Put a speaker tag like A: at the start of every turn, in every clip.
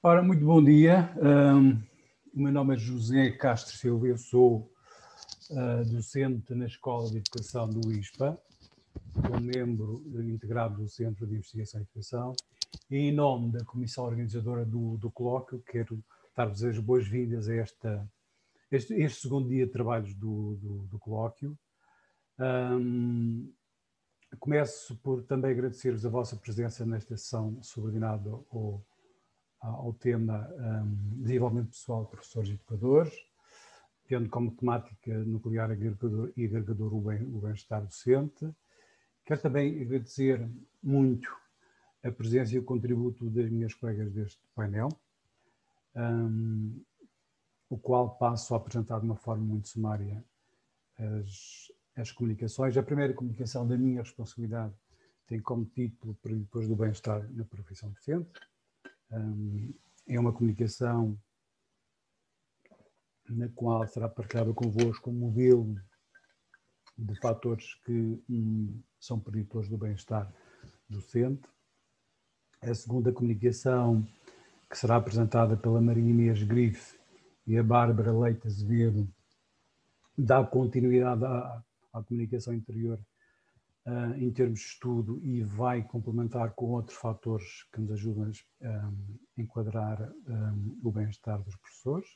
A: Ora, muito bom dia. O meu nome é José Castro Silva, eu sou docente na Escola de Educação do ISPA, sou membro integrado do Centro de Investigação e Educação, e em nome da comissão organizadora do colóquio, quero dar-vos as boas-vindas a este segundo dia de trabalhos do colóquio. Começo por também agradecer-vos a vossa presença nesta sessão subordinada ao tema desenvolvimento pessoal de professores e educadores, tendo como temática nuclear e agregador o bem-estar docente. Quero também agradecer muito a presença e o contributo das minhas colegas deste painel, o qual passo a apresentar de uma forma muito sumária as comunicações. A primeira comunicação da minha responsabilidade tem como título Preditores do Bem-Estar na Profissão Docente. É uma comunicação na qual será partilhada convosco um modelo de fatores que são preditores do bem-estar docente. A segunda comunicação, que será apresentada pela Maria Inês Grife e a Bárbara Leite Azevedo, dá continuidade à comunicação anterior em termos de estudo e vai complementar com outros fatores que nos ajudam a enquadrar o bem-estar dos professores.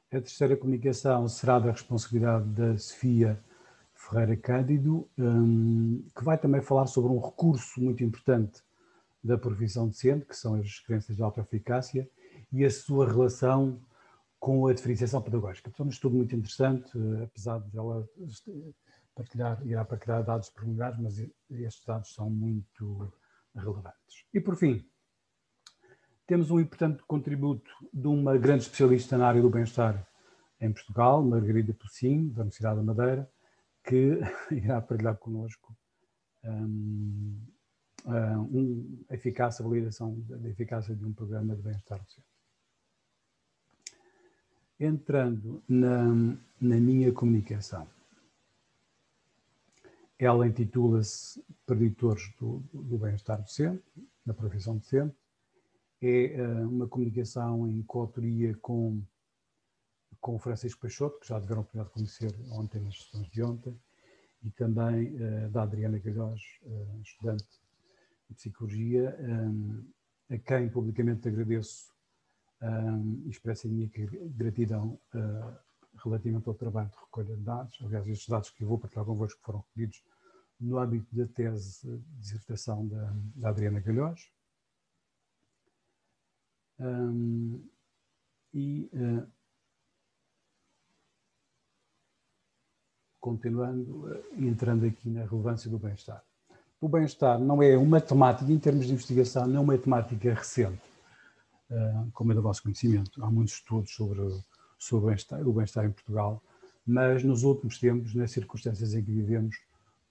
A: A terceira comunicação será da responsabilidade da Sofia Ferreira Cândido, que vai também falar sobre um recurso muito importante da profissão docente, que são as experiências de autoeficácia e a sua relação com a diferenciação pedagógica. Portanto, um estudo muito interessante, apesar de ela irá partilhar dados preliminares, mas estes dados são muito relevantes. E, por fim, temos um importante contributo de uma grande especialista na área do bem-estar em Portugal, Margarida Pocinho, da Universidade da Madeira, que irá partilhar connosco a validação da eficácia de um programa de bem-estar docente. Entrando na minha comunicação, ela intitula-se Preditores do Bem-Estar Docente, na profissão docente. É uma comunicação em coautoria com o Francisco Peixoto, que já tiveram a oportunidade de conhecer ontem nas sessões de ontem, e também da Adriana Galhós, estudante de Psicologia, a quem publicamente agradeço e expresso a minha gratidão relativamente ao trabalho de recolha de dados. Aliás, estes dados que eu vou partilhar convosco foram recolhidos no âmbito da tese de dissertação da Adriana Galhós. Continuando, entrando aqui na relevância do bem-estar. O bem-estar não é uma temática, em termos de investigação, não é uma temática recente, como é do vosso conhecimento. Há muitos estudos sobre o bem-estar em Portugal, mas nos últimos tempos, nas circunstâncias em que vivemos,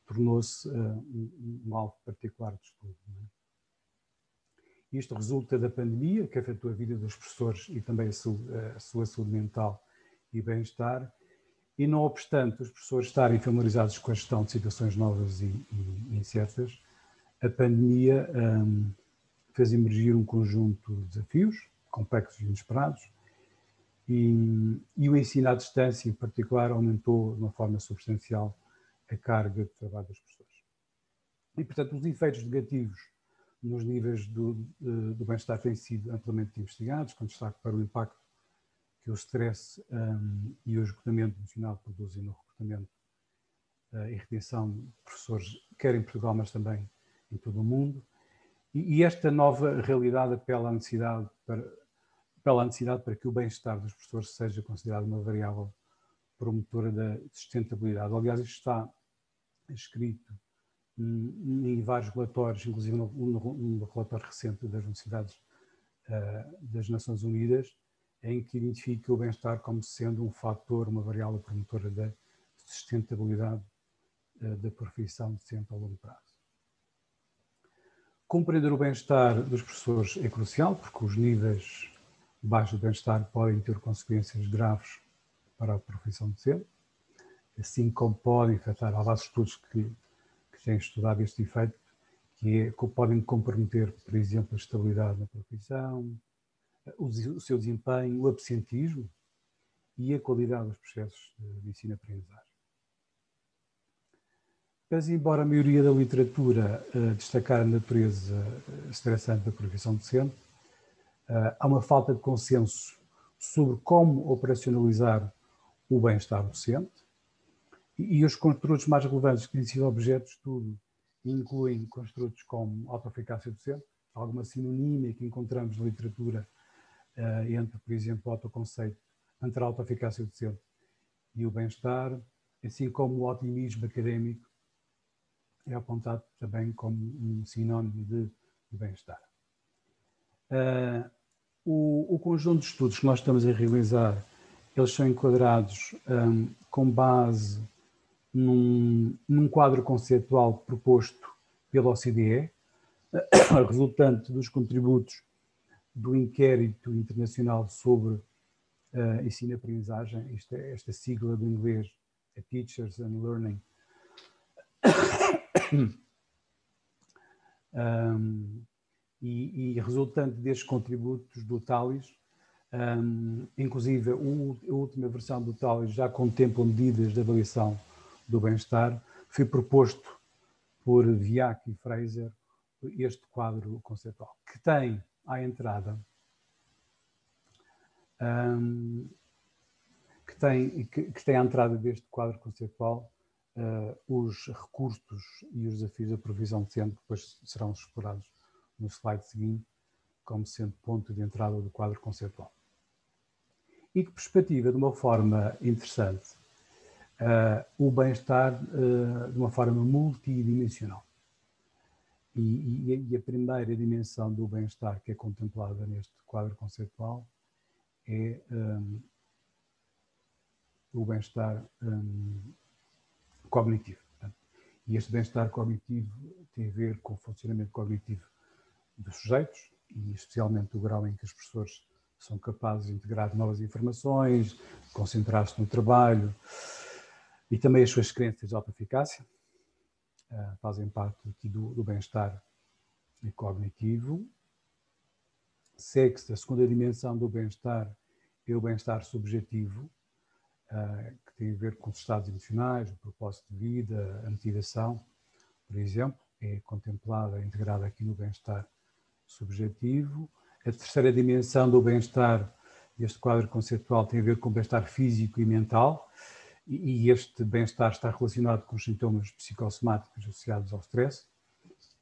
A: tornou-se um alvo particular de estudo. Não é? Isto resulta da pandemia, que afetou a vida dos professores e também a sua saúde mental e bem-estar. E não obstante os professores estarem familiarizados com a gestão de situações novas e incertas, a pandemia fez emergir um conjunto de desafios complexos e inesperados e o ensino à distância, em particular, aumentou de uma forma substancial a carga de trabalho dos professores. E, portanto, os efeitos negativos nos níveis do bem-estar têm sido amplamente investigados, com destaque para o impacto que o stress e o esgotamento emocional produzem no recrutamento e retenção de professores, quer em Portugal, mas também em todo o mundo. E esta nova realidade apela à necessidade para que o bem-estar dos professores seja considerado uma variável promotora da sustentabilidade. Aliás, isto está escrito em vários relatórios, inclusive num relatório recente das Universidades das Nações Unidas, em que identifica o bem-estar como sendo um fator, uma variável promotora da sustentabilidade da profissão docente a longo prazo. Compreender o bem-estar dos professores é crucial, porque os níveis baixos de bem-estar podem ter consequências graves para a profissão docente, assim como podem afetar, há vários estudos que têm estudado este efeito, que podem comprometer, por exemplo, a estabilidade na profissão, o seu desempenho, o absentismo e a qualidade dos processos de ensino-aprendizagem. Mas, embora a maioria da literatura destacar a natureza estressante da profissão docente, há uma falta de consenso sobre como operacionalizar o bem-estar docente, e os construtos mais relevantes que têm sido objeto de estudo incluem construtos como autoeficácia docente, alguma sinonímia que encontramos na literatura entre, por exemplo, o autoconceito entre a autoeficácia docente e o bem-estar, assim como o otimismo académico é apontado também como um sinónimo de bem-estar. O conjunto de estudos que nós estamos a realizar, eles são enquadrados com base num quadro conceitual proposto pela OCDE, resultante dos contributos do Inquérito Internacional sobre Ensino-Aprendizagem, esta sigla do inglês, a Teachers and Learning, e resultante destes contributos do TALIS, inclusive a última versão do TALIS já contempla medidas de avaliação do bem-estar, foi proposto por Viac e Fraser este quadro conceitual, que tem à entrada que tem à entrada deste quadro conceitual os recursos e os desafios da provisão docente, que depois serão explorados no slide seguinte, como sendo ponto de entrada do quadro conceitual. E que perspectiva, de uma forma interessante, o bem-estar de uma forma multidimensional. E a primeira dimensão do bem-estar que é contemplada neste quadro conceitual é o bem-estar cognitivo. E este bem-estar cognitivo tem a ver com o funcionamento cognitivo dos sujeitos, e especialmente o grau em que os professores são capazes de integrar novas informações, concentrar-se no trabalho, e também as suas crenças de autoeficácia fazem parte aqui do bem-estar cognitivo. Segue-se a segunda dimensão do bem-estar, é o bem-estar subjetivo, que tem a ver com os estados emocionais, o propósito de vida, a motivação, por exemplo, é contemplada, integrada aqui no bem-estar subjetivo. A terceira dimensão do bem-estar, este quadro conceitual, tem a ver com o bem-estar físico e mental, e este bem-estar está relacionado com os sintomas psicossomáticos associados ao stress,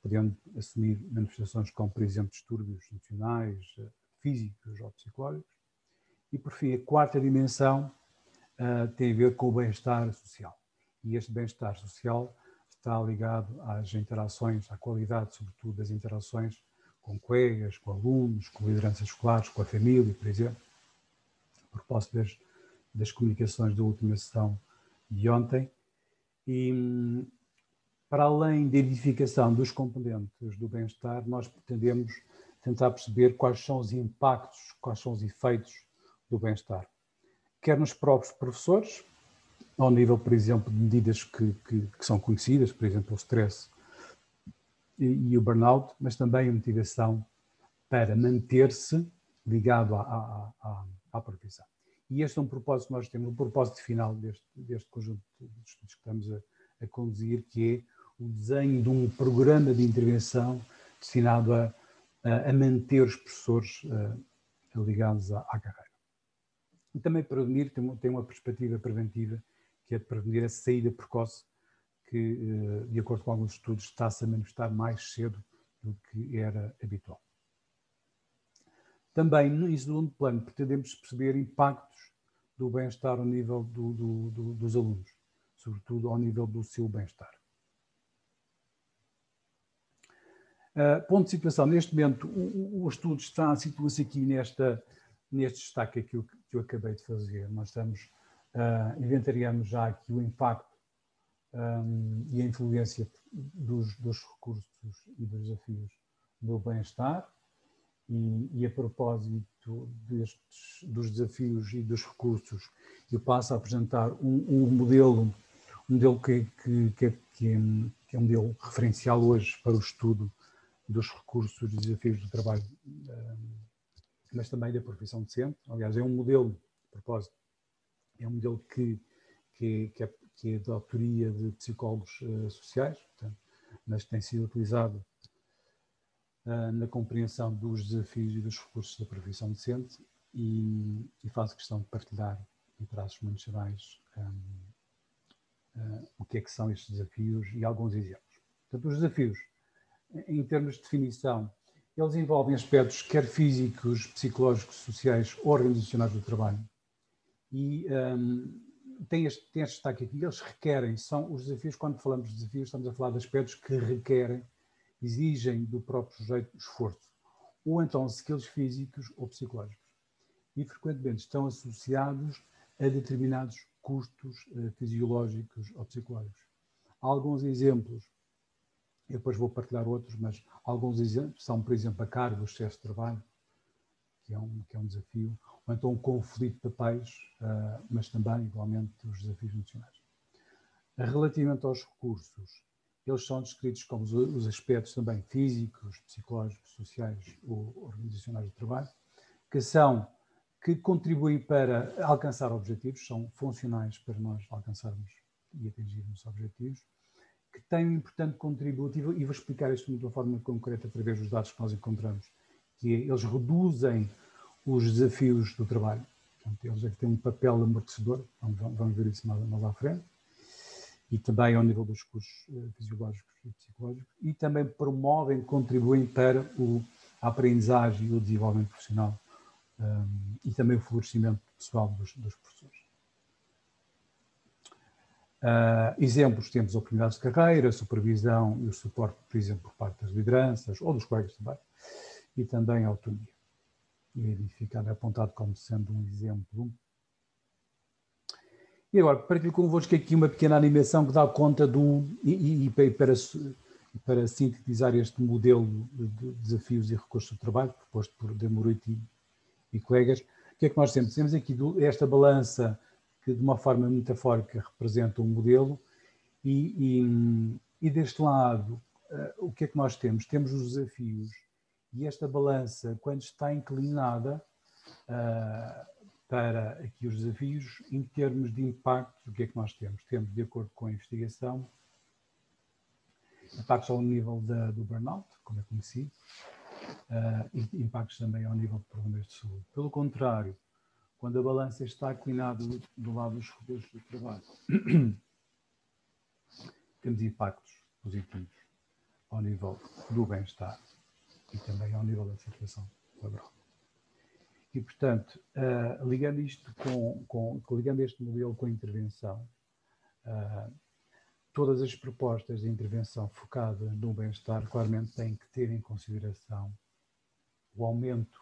A: podendo assumir manifestações como, por exemplo, distúrbios emocionais, físicos ou psicológicos. E, por fim, a quarta dimensão tem a ver com o bem-estar social. E este bem-estar social está ligado às interações, à qualidade, sobretudo, das interações com colegas, com alunos, com lideranças escolares, com a família, por exemplo. A propósito das comunicações da última sessão de ontem. E, para além da identificação dos componentes do bem-estar, nós pretendemos tentar perceber quais são os impactos, quais são os efeitos do bem-estar. Quer nos próprios professores, ao nível, por exemplo, de medidas que são conhecidas, por exemplo, o stress e o burnout, mas também a motivação para manter-se ligado à profissão. E este é um propósito que nós temos, um propósito final deste conjunto de estudos que estamos a conduzir, que é o desenho de um programa de intervenção destinado a manter os professores ligados à carreira. E também prevenir, tem uma perspectiva preventiva, que é de prevenir a saída precoce, que, de acordo com alguns estudos, está-se a manifestar mais cedo do que era habitual. Também, em segundo plano, pretendemos perceber impactos do bem-estar ao nível dos alunos, sobretudo ao nível do seu bem-estar. Ponto de situação. Neste momento, o estudo situa-se aqui neste destaque que eu acabei de fazer. Nós inventariamos já aqui o impacto e a influência dos recursos e dos desafios do bem-estar. E a propósito dos desafios e dos recursos, eu passo a apresentar um modelo que que é um modelo referencial hoje para o estudo dos recursos e desafios do trabalho, mas também da profissão docente. Aliás, é um modelo, de propósito, é um modelo que é da autoria de psicólogos sociais, portanto, mas tem sido utilizado na compreensão dos desafios e dos recursos da profissão docente e faço questão de partilhar, em traços muito gerais, o que é que são estes desafios e alguns exemplos. Portanto, os desafios, em termos de definição, eles envolvem aspectos quer físicos, psicológicos, sociais ou organizacionais do trabalho. E tem este destaque aqui, eles requerem, são os desafios, quando falamos de desafios, estamos a falar de aspectos que requerem, exigem do próprio sujeito esforço, ou então skills físicos ou psicológicos. E frequentemente estão associados a determinados custos fisiológicos ou psicológicos. Alguns exemplos, eu depois vou partilhar outros, mas alguns exemplos são, por exemplo, a carga, o excesso de trabalho, que é um desafio, ou então um conflito de papéis, mas também, igualmente, os desafios nacionais. Relativamente aos recursos, eles são descritos como os aspectos também físicos, psicológicos, sociais ou organizacionais do trabalho, que contribuem para alcançar objetivos, são funcionais para nós alcançarmos e atingirmos objetivos, que têm um importante contributo, e vou explicar isto de uma forma concreta através dos dados que nós encontramos, que eles reduzem os desafios do trabalho. Portanto, eles têm um papel amortecedor, vamos ver isso mais à frente, e também ao nível dos custos fisiológicos e psicológicos, e também promovem, contribuem para a aprendizagem e o desenvolvimento profissional e também o florescimento pessoal dos professores. Exemplos, temos oportunidades de carreira, supervisão e o suporte, por exemplo, por parte das lideranças ou dos colegas também, e também a autonomia. E é identificado, é apontado como sendo um exemplo. E agora, partilho convosco aqui uma pequena animação que dá conta para sintetizar este modelo de desafios e recursos do trabalho, proposto por Demorite e colegas. O que é que nós temos? Temos aqui esta balança que, de uma forma metafórica, representa um modelo e deste lado, o que é que nós temos? Temos os desafios e esta balança, quando está inclinada para aqui os desafios, em termos de impactos, o que é que nós temos? Temos, de acordo com a investigação, impactos ao nível do burnout, como é conhecido, e impactos também ao nível de problemas de saúde. Pelo contrário, quando a balança está inclinada do lado dos recursos do trabalho, temos impactos positivos ao nível do bem-estar e também ao nível da situação laboral. E, portanto, ligando isto ligando este modelo com a intervenção, todas as propostas de intervenção focada no bem-estar claramente têm que ter em consideração o aumento,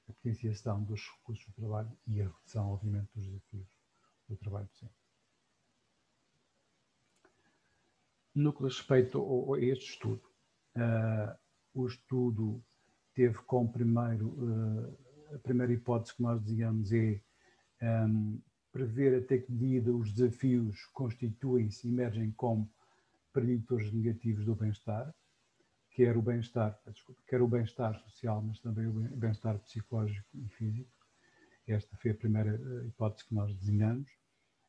A: a potenciação dos recursos do trabalho e a redução, obviamente, dos desafios do trabalho docente. No que diz respeito a este estudo, o estudo teve como a primeira hipótese que nós dizíamos é prever até que medida os desafios constituem-se, emergem como preditores negativos do bem-estar, quer o bem-estar social, mas também o bem-estar psicológico e físico. Esta foi a primeira hipótese que nós desenhamos.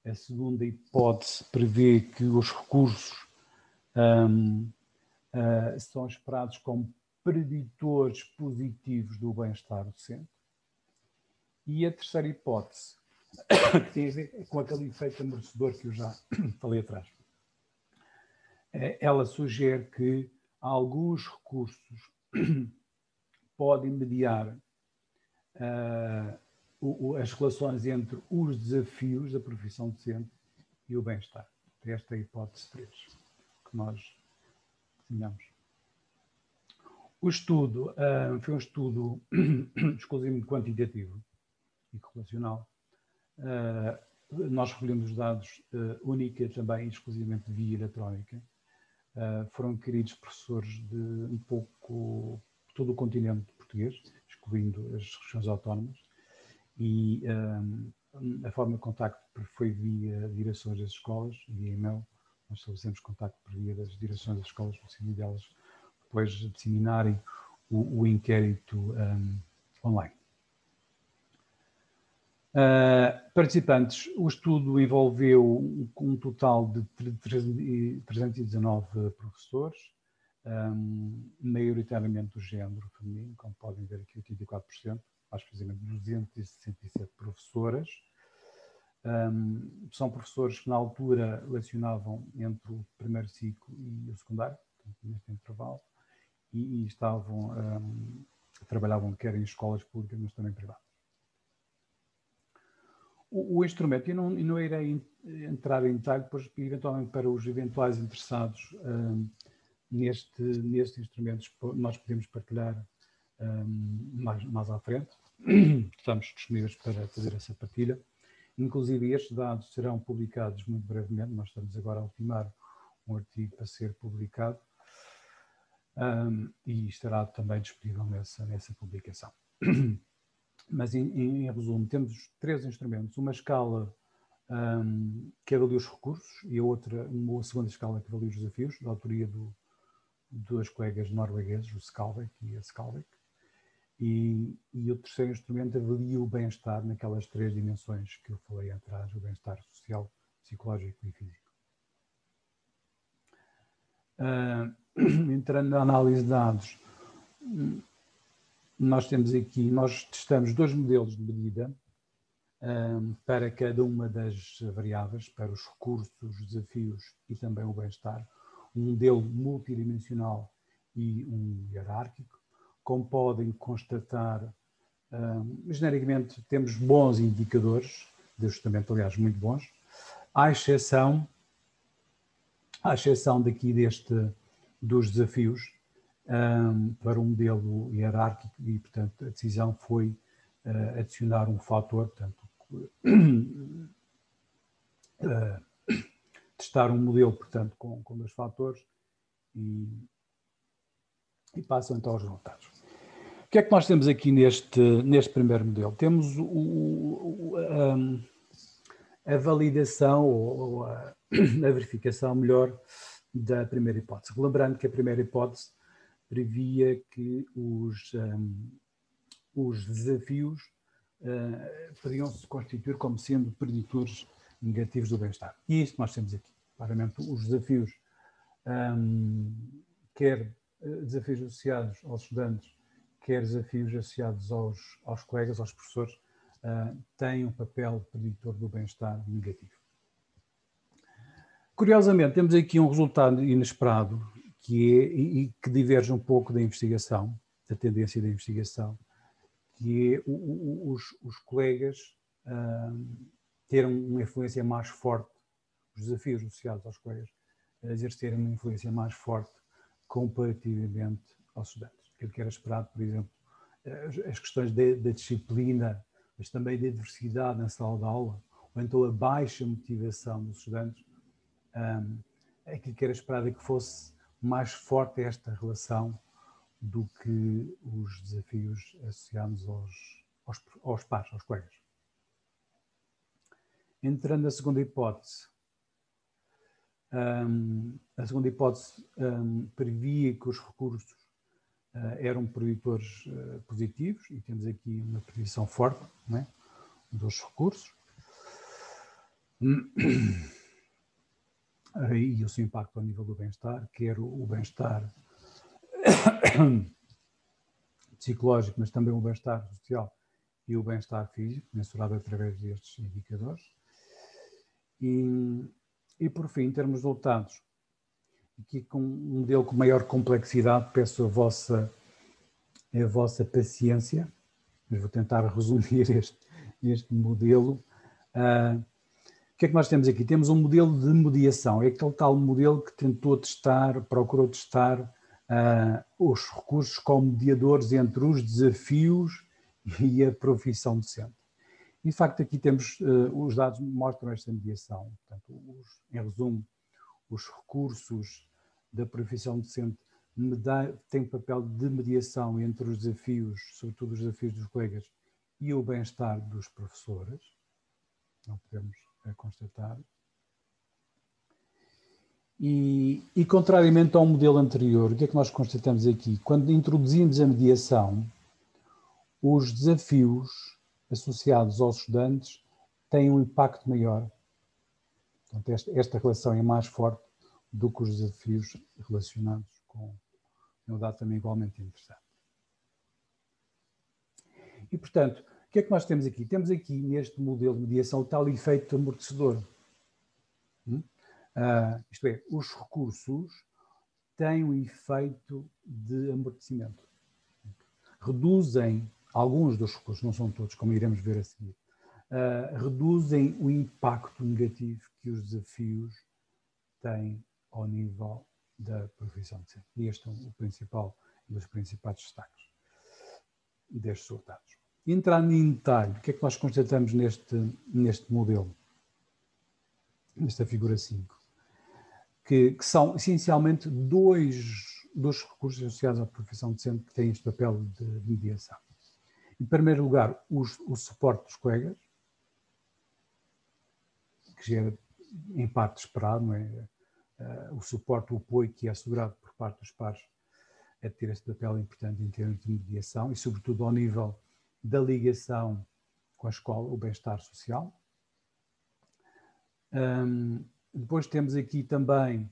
A: A segunda hipótese prevê que os recursos são esperados como preditores positivos do bem-estar docente. E a terceira hipótese, que tem a ver com aquele efeito amortecedor que eu já falei atrás, ela sugere que alguns recursos podem mediar as relações entre os desafios da profissão docente e o bem-estar. Esta é a hipótese 3 que nós desenhamos. O estudo foi um estudo exclusivamente quantitativo e correlacional. Nós recolhemos os dados única também e exclusivamente via eletrónica. Foram adquiridos professores de um pouco todo o continente português, excluindo as regiões autónomas, e a forma de contacto foi via direções das escolas, via e-mail, Nós estabelecemos contacto por via das direções das escolas, no sentido delas depois disseminarem o inquérito online. Participantes, o estudo envolveu um total de 319 professores, maioritariamente do género feminino, como podem ver aqui 84%, mais precisamente 267 professoras. São professores que na altura lecionavam entre o primeiro ciclo e o secundário, portanto, neste intervalo, e trabalhavam quer em escolas públicas, mas também privadas. O instrumento, eu não irei entrar em detalhe, depois eventualmente para os eventuais interessados nestes instrumentos, nós podemos partilhar mais à frente. Estamos disponíveis para fazer essa partilha. Inclusive, estes dados serão publicados muito brevemente. Nós estamos agora a ultimar um artigo para ser publicado e estará também disponível nessa publicação. Mas, em resumo, temos 3 instrumentos. Uma escala que avalia os recursos e uma segunda escala que avalia os desafios, da autoria dos colegas noruegueses, o Skalvik e a Skalvik. E o terceiro instrumento avalia o bem-estar naquelas 3 dimensões que eu falei atrás, o bem-estar social, psicológico e físico. Entrando na análise de dados, nós testamos 2 modelos de medida para cada uma das variáveis, para os recursos, os desafios e também o bem-estar. Um modelo multidimensional e um hierárquico. Como podem constatar, genericamente temos bons indicadores de ajustamento, aliás, muito bons, à exceção daqui dos desafios para um modelo hierárquico e, portanto, a decisão foi adicionar um fator, portanto, testar um modelo, portanto, com 2 fatores e passam então aos resultados. O que é que nós temos aqui neste primeiro modelo? Temos a validação ou a verificação melhor da primeira hipótese. Lembrando que a primeira hipótese previa que os desafios podiam se constituir como sendo preditores negativos do bem-estar. E isto nós temos aqui. Claramente, os desafios, quer desafios associados aos estudantes, quer desafios associados aos colegas, aos professores, têm um papel preditor do bem-estar negativo. Curiosamente, temos aqui um resultado inesperado que diverge um pouco da investigação, da tendência da investigação, que é os colegas terem uma influência mais forte, os desafios associados aos colegas exercerem uma influência mais forte comparativamente aos estudantes. Aquilo que era esperado, por exemplo, as questões da disciplina, mas também da diversidade na sala de aula, ou então a baixa motivação dos estudantes, aquilo que era esperado é que fosse mais forte esta relação do que os desafios associados aos pares, aos colegas. Entrando na segunda hipótese, a segunda hipótese previa que os recursos eram preditores positivos, e temos aqui uma previsão forte, não é, dos recursos. E o seu impacto ao nível do bem-estar, quer o bem-estar psicológico, mas também o bem-estar social e o bem-estar físico, mensurado através destes indicadores. E por fim, em termos de resultados, aqui com um modelo com maior complexidade, peço a vossa paciência, mas vou tentar resumir este modelo. O que é que nós temos aqui? Temos um modelo de mediação, é aquele tal modelo que procurou testar os recursos como mediadores entre os desafios e a profissão docente. E, de facto, aqui temos, os dados mostram esta mediação. Portanto, em resumo, os recursos da profissão docente têm um papel de mediação entre os desafios, sobretudo os desafios dos colegas, e o bem-estar dos professores. Não podemos constatar. E contrariamente ao modelo anterior, o que é que nós constatamos aqui? Quando introduzimos a mediação, os desafios associados aos estudantes têm um impacto maior. Portanto, esta relação é mais forte do que os desafios relacionados com um dado também igualmente interessante. E, portanto, o que é que nós temos aqui? Temos aqui, neste modelo de mediação, o tal efeito amortecedor. Isto é, os recursos têm um efeito de amortecimento. Reduzem, alguns dos recursos, não são todos, como iremos ver a seguir, reduzem o impacto negativo que os desafios têm ao nível da profissão docente. E este é um dos principais destaques destes resultados. Entrando em detalhe, o que é que nós constatamos neste modelo, nesta figura 5? Que são essencialmente dois recursos associados à profissão docente que têm este papel de mediação. Em primeiro lugar, o suporte dos colegas, que já era em parte esperado, não é? O suporte, o apoio que é assegurado por parte dos pares é ter este papel importante em termos de mediação e, sobretudo, ao nível da ligação com a escola, o bem-estar social. Depois temos aqui também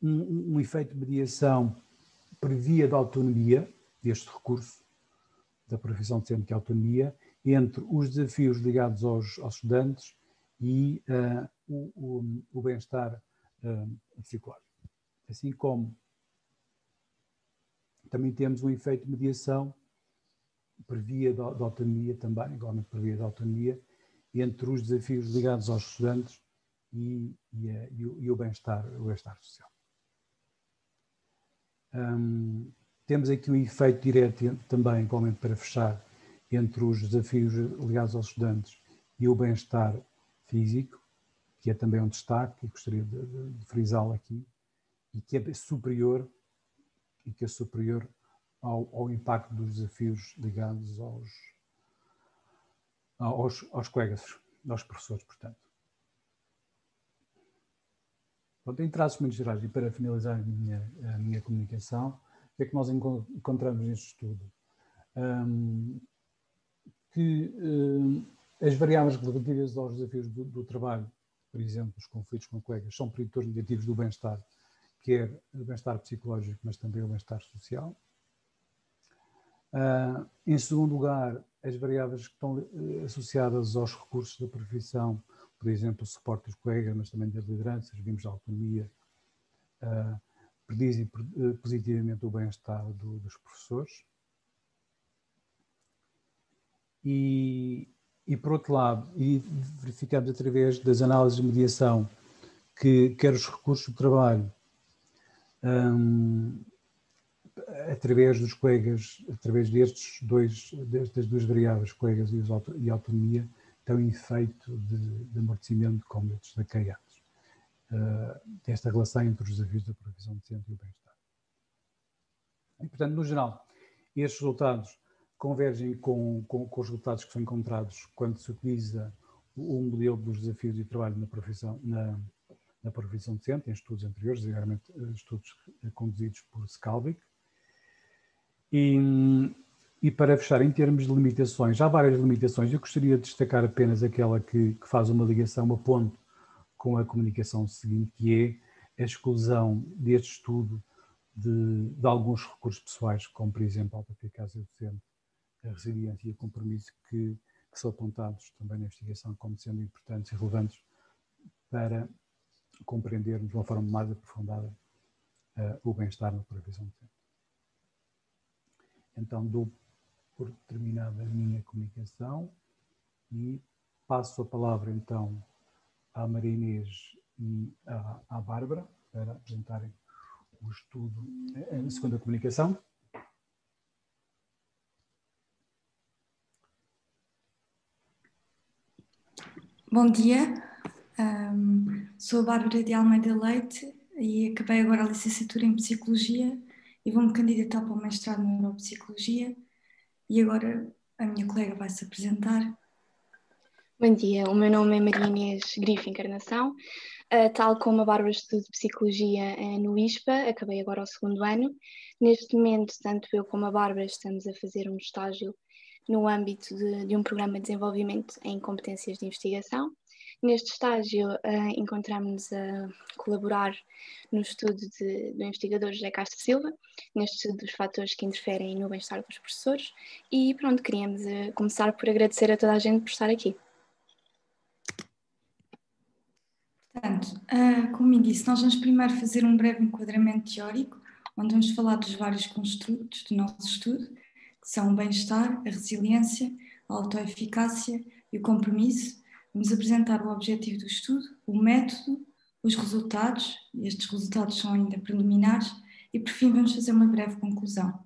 A: um efeito de mediação por via da autonomia, deste recurso da profissão docente, que é a autonomia, entre os desafios ligados aos estudantes e o bem-estar psicológico. Assim como também temos um efeito de mediação por via da autonomia também, igualmente por via da autonomia, entre os desafios ligados aos estudantes e o bem-estar social. Temos aqui um efeito direto também, igualmente para fechar, entre os desafios ligados aos estudantes e o bem-estar físico, que é também um destaque, e gostaria de frisá-lo aqui, e que é superior ao impacto dos desafios ligados aos colegas, aos professores, portanto. Bom, em traços muito gerais, e para finalizar a minha comunicação, o que é que nós encontramos neste estudo? Que as variáveis relativas aos desafios do trabalho, por exemplo, os conflitos com colegas, são preditores negativos do bem-estar, quer o bem-estar psicológico, mas também o bem-estar social. Em segundo lugar, as variáveis que estão associadas aos recursos da profissão, por exemplo, o suporte dos colegas, mas também das lideranças, vimos a autonomia, predizem positivamente o bem-estar dos professores. E por outro lado, verificamos através das análises de mediação que quer os recursos do trabalho, através dos colegas, através destas duas variáveis, colegas e autonomia, têm um efeito de amortecimento, como eu destaquei antes, desta relação entre os desafios da profissão docente e o bem-estar. E, portanto, no geral, estes resultados convergem com os resultados que são encontrados quando se utiliza o modelo dos desafios de trabalho na profissão docente, em estudos anteriores, geralmente estudos conduzidos por Skalvik. E para fechar, em termos de limitações, há várias limitações. Eu gostaria de destacar apenas aquela que faz uma ligação, uma ponte com a comunicação seguinte, que é a exclusão deste estudo de alguns recursos pessoais, como, por exemplo, a autoeficácia docente, a resiliência e o compromisso, que são apontados também na investigação como sendo importantes e relevantes para compreendermos de uma forma mais aprofundada o bem-estar na profissão docente. Então, dou por terminada a minha comunicação e passo a palavra, então, à Maria Inês e à Bárbara para apresentarem o estudo, a segunda comunicação.
B: Bom dia, sou a Bárbara de Almeida Leite e acabei agora a licenciatura em Psicologia e vou-me candidatar para o mestrado em Neuropsicologia e agora a minha colega vai se apresentar.
C: Bom dia, o meu nome é Maria Inês Grifo Encarnação, Tal como a Bárbara estudo Psicologia no ISPA, acabei agora o segundo ano. Neste momento, tanto eu como a Bárbara estamos a fazer um estágio no âmbito de um programa de desenvolvimento em competências de investigação. Neste estágio, encontramos-nos a colaborar no estudo do investigador José Castro Silva, neste estudo dos fatores que interferem no bem-estar dos professores. E pronto, queríamos começar por agradecer a toda a gente por estar aqui.
B: Portanto, como me disse, nós vamos primeiro fazer um breve enquadramento teórico, onde vamos falar dos vários construtos do nosso estudo, que são o bem-estar, a resiliência, a autoeficácia e o compromisso. Vamos apresentar o objetivo do estudo, o método, os resultados, e estes resultados são ainda preliminares, e por fim vamos fazer uma breve conclusão.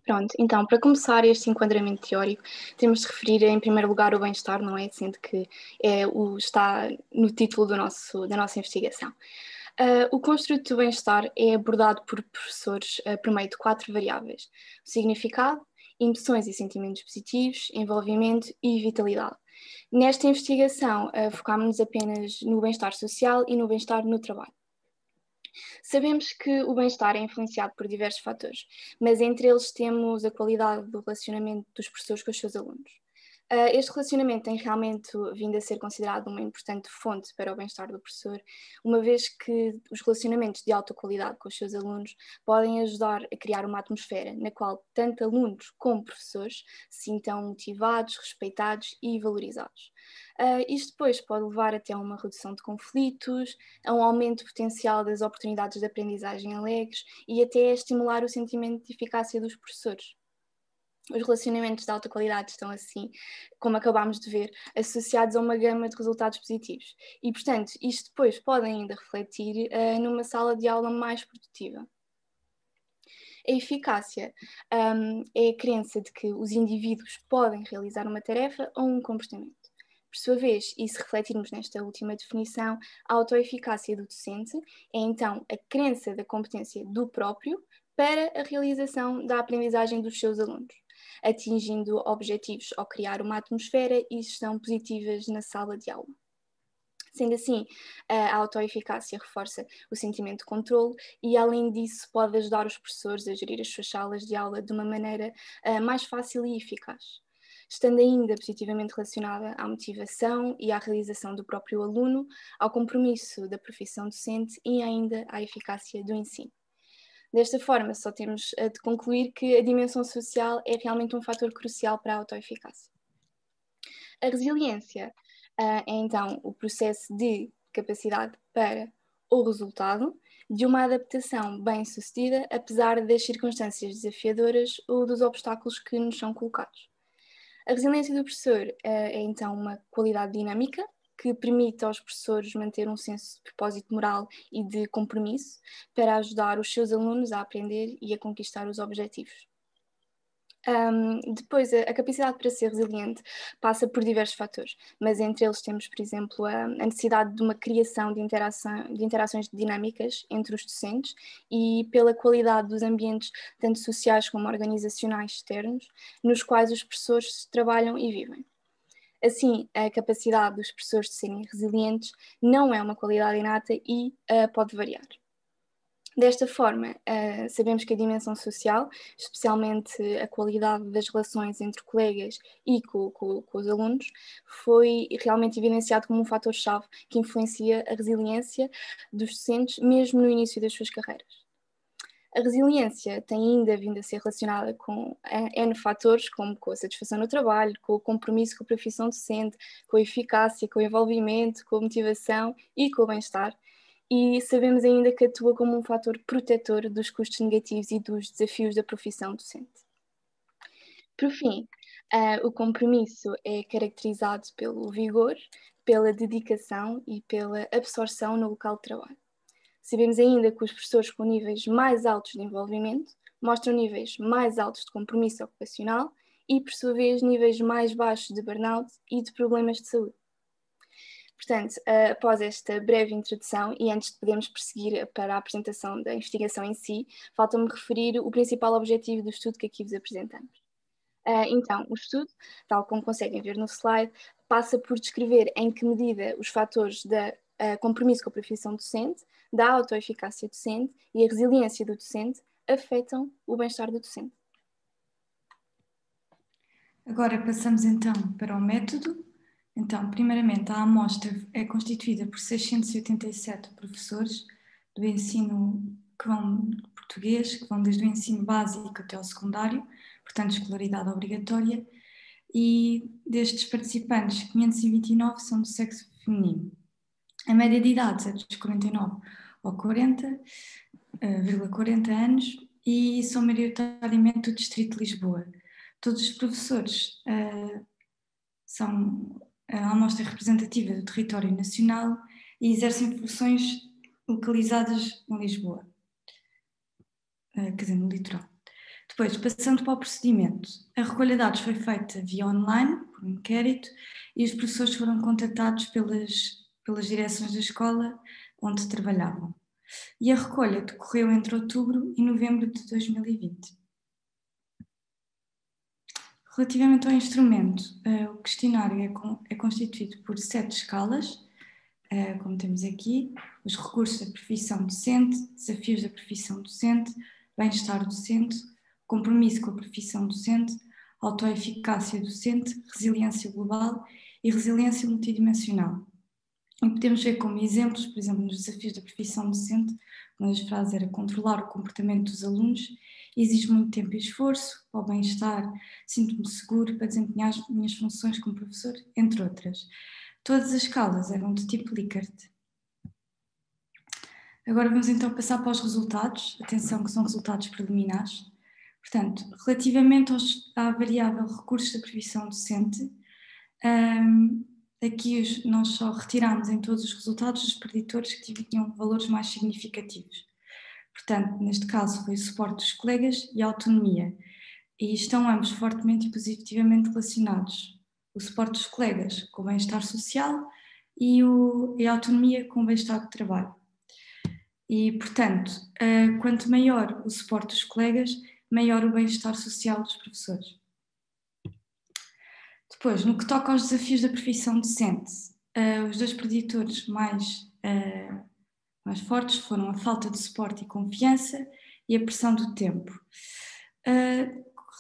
C: Pronto, então, para começar este enquadramento teórico, temos de referir em primeiro lugar o bem-estar, não é? Sendo que está no título da nossa investigação. O construto do bem-estar é abordado por professores por meio de 4 variáveis: o significado, emoções e sentimentos positivos, envolvimento e vitalidade. Nesta investigação, focámos-nos apenas no bem-estar social e no bem-estar no trabalho. Sabemos que o bem-estar é influenciado por diversos fatores, mas entre eles temos a qualidade do relacionamento dos professores com os seus alunos. Este relacionamento tem realmente vindo a ser considerado uma importante fonte para o bem-estar do professor, uma vez que os relacionamentos de alta qualidade com os seus alunos podem ajudar a criar uma atmosfera na qual tanto alunos como professores se sintam motivados, respeitados e valorizados. Isto depois pode levar até a uma redução de conflitos, a um aumento potencial das oportunidades de aprendizagem alegres e até a estimular o sentimento de eficácia dos professores. Os relacionamentos de alta qualidade estão assim, como acabámos de ver, associados a uma gama de resultados positivos. E, portanto, isto depois pode ainda refletir numa sala de aula mais produtiva. A eficácia é a crença de que os indivíduos podem realizar uma tarefa ou um comportamento. Por sua vez, e se refletirmos nesta última definição, a autoeficácia do docente é então a crença da competência do próprio para a realização da aprendizagem dos seus alunos, atingindo objetivos ao criar uma atmosfera e gestão positivas na sala de aula. Sendo assim, a autoeficácia reforça o sentimento de controle e, além disso, pode ajudar os professores a gerir as suas salas de aula de uma maneira mais fácil e eficaz, estando ainda positivamente relacionada à motivação e à realização do próprio aluno, ao compromisso da profissão docente e ainda à eficácia do ensino. Desta forma, só temos de concluir que a dimensão social é realmente um fator crucial para a autoeficácia. A resiliência é então o processo de capacidade para o resultado de uma adaptação bem-sucedida, apesar das circunstâncias desafiadoras ou dos obstáculos que nos são colocados. A resiliência do professor é então uma qualidade dinâmica que permite aos professores manter um senso de propósito moral e de compromisso para ajudar os seus alunos a aprender e a conquistar os objetivos. Depois, a capacidade para ser resiliente passa por diversos fatores, mas entre eles temos, por exemplo, a necessidade de uma criação de interações dinâmicas entre os docentes e pela qualidade dos ambientes, tanto sociais como organizacionais externos, nos quais os professores trabalham e vivem. Assim, a capacidade dos professores de serem resilientes não é uma qualidade inata e pode variar. Desta forma, sabemos que a dimensão social, especialmente a qualidade das relações entre colegas e com os alunos, foi realmente evidenciado como um fator-chave que influencia a resiliência dos docentes, mesmo no início das suas carreiras. A resiliência tem ainda vindo a ser relacionada com N fatores, como com a satisfação no trabalho, com o compromisso com a profissão docente, com a eficácia, com o envolvimento, com a motivação e com o bem-estar. E sabemos ainda que atua como um fator protetor dos custos negativos e dos desafios da profissão docente. Por fim, o compromisso é caracterizado pelo vigor, pela dedicação e pela absorção no local de trabalho. Sabemos ainda que os professores com níveis mais altos de envolvimento mostram níveis mais altos de compromisso ocupacional e, por sua vez, níveis mais baixos de burnout e de problemas de saúde. Portanto, após esta breve introdução e antes de podermos prosseguir para a apresentação da investigação em si, falta-me referir o principal objetivo do estudo que aqui vos apresentamos. Então, o estudo, tal como conseguem ver no slide, passa por descrever em que medida os fatores da compromisso com a profissão docente, da autoeficácia docente e a resiliência do docente afetam o bem-estar do docente.
B: Agora passamos então para o método. Então, primeiramente, a amostra é constituída por 687 professores do ensino que vão português, que vão desde o ensino básico até ao secundário, portanto, escolaridade obrigatória, e destes participantes, 529 são do sexo feminino. A média de idades é dos 49 ao 40,40 anos e são maioritariamente do Distrito de Lisboa. Todos os professores são a amostra representativa do território nacional e exercem funções localizadas em Lisboa, quer dizer, no litoral. Depois, passando para o procedimento, a recolha de dados foi feita via online, por um inquérito, e os professores foram contatados pelas direções da escola onde trabalhavam. E a recolha decorreu entre outubro e novembro de 2020. Relativamente ao instrumento, o questionário é constituído por 7 escalas, como temos aqui: os recursos da profissão docente, desafios da profissão docente, bem-estar docente, compromisso com a profissão docente, autoeficácia docente, resiliência global e resiliência multidimensional. E podemos ver como exemplos, por exemplo, nos desafios da profissão docente, uma das frases era controlar o comportamento dos alunos, exige muito tempo e esforço, para o bem-estar, sinto-me seguro para desempenhar as minhas funções como professor, entre outras. Todas as escalas eram do tipo Likert. Agora vamos então passar para os resultados. Atenção que são resultados preliminares. Portanto, relativamente à variável recursos da profissão docente, aqui nós só retiramos em todos os resultados os preditores que tinham valores mais significativos. Portanto, neste caso foi o suporte dos colegas e a autonomia, e estão ambos fortemente e positivamente relacionados. O suporte dos colegas com o bem-estar social e a autonomia com o bem-estar do trabalho. E, portanto, quanto maior o suporte dos colegas, maior o bem-estar social dos professores. Depois, no que toca aos desafios da profissão docente, os dois preditores mais fortes foram a falta de suporte e confiança e a pressão do tempo.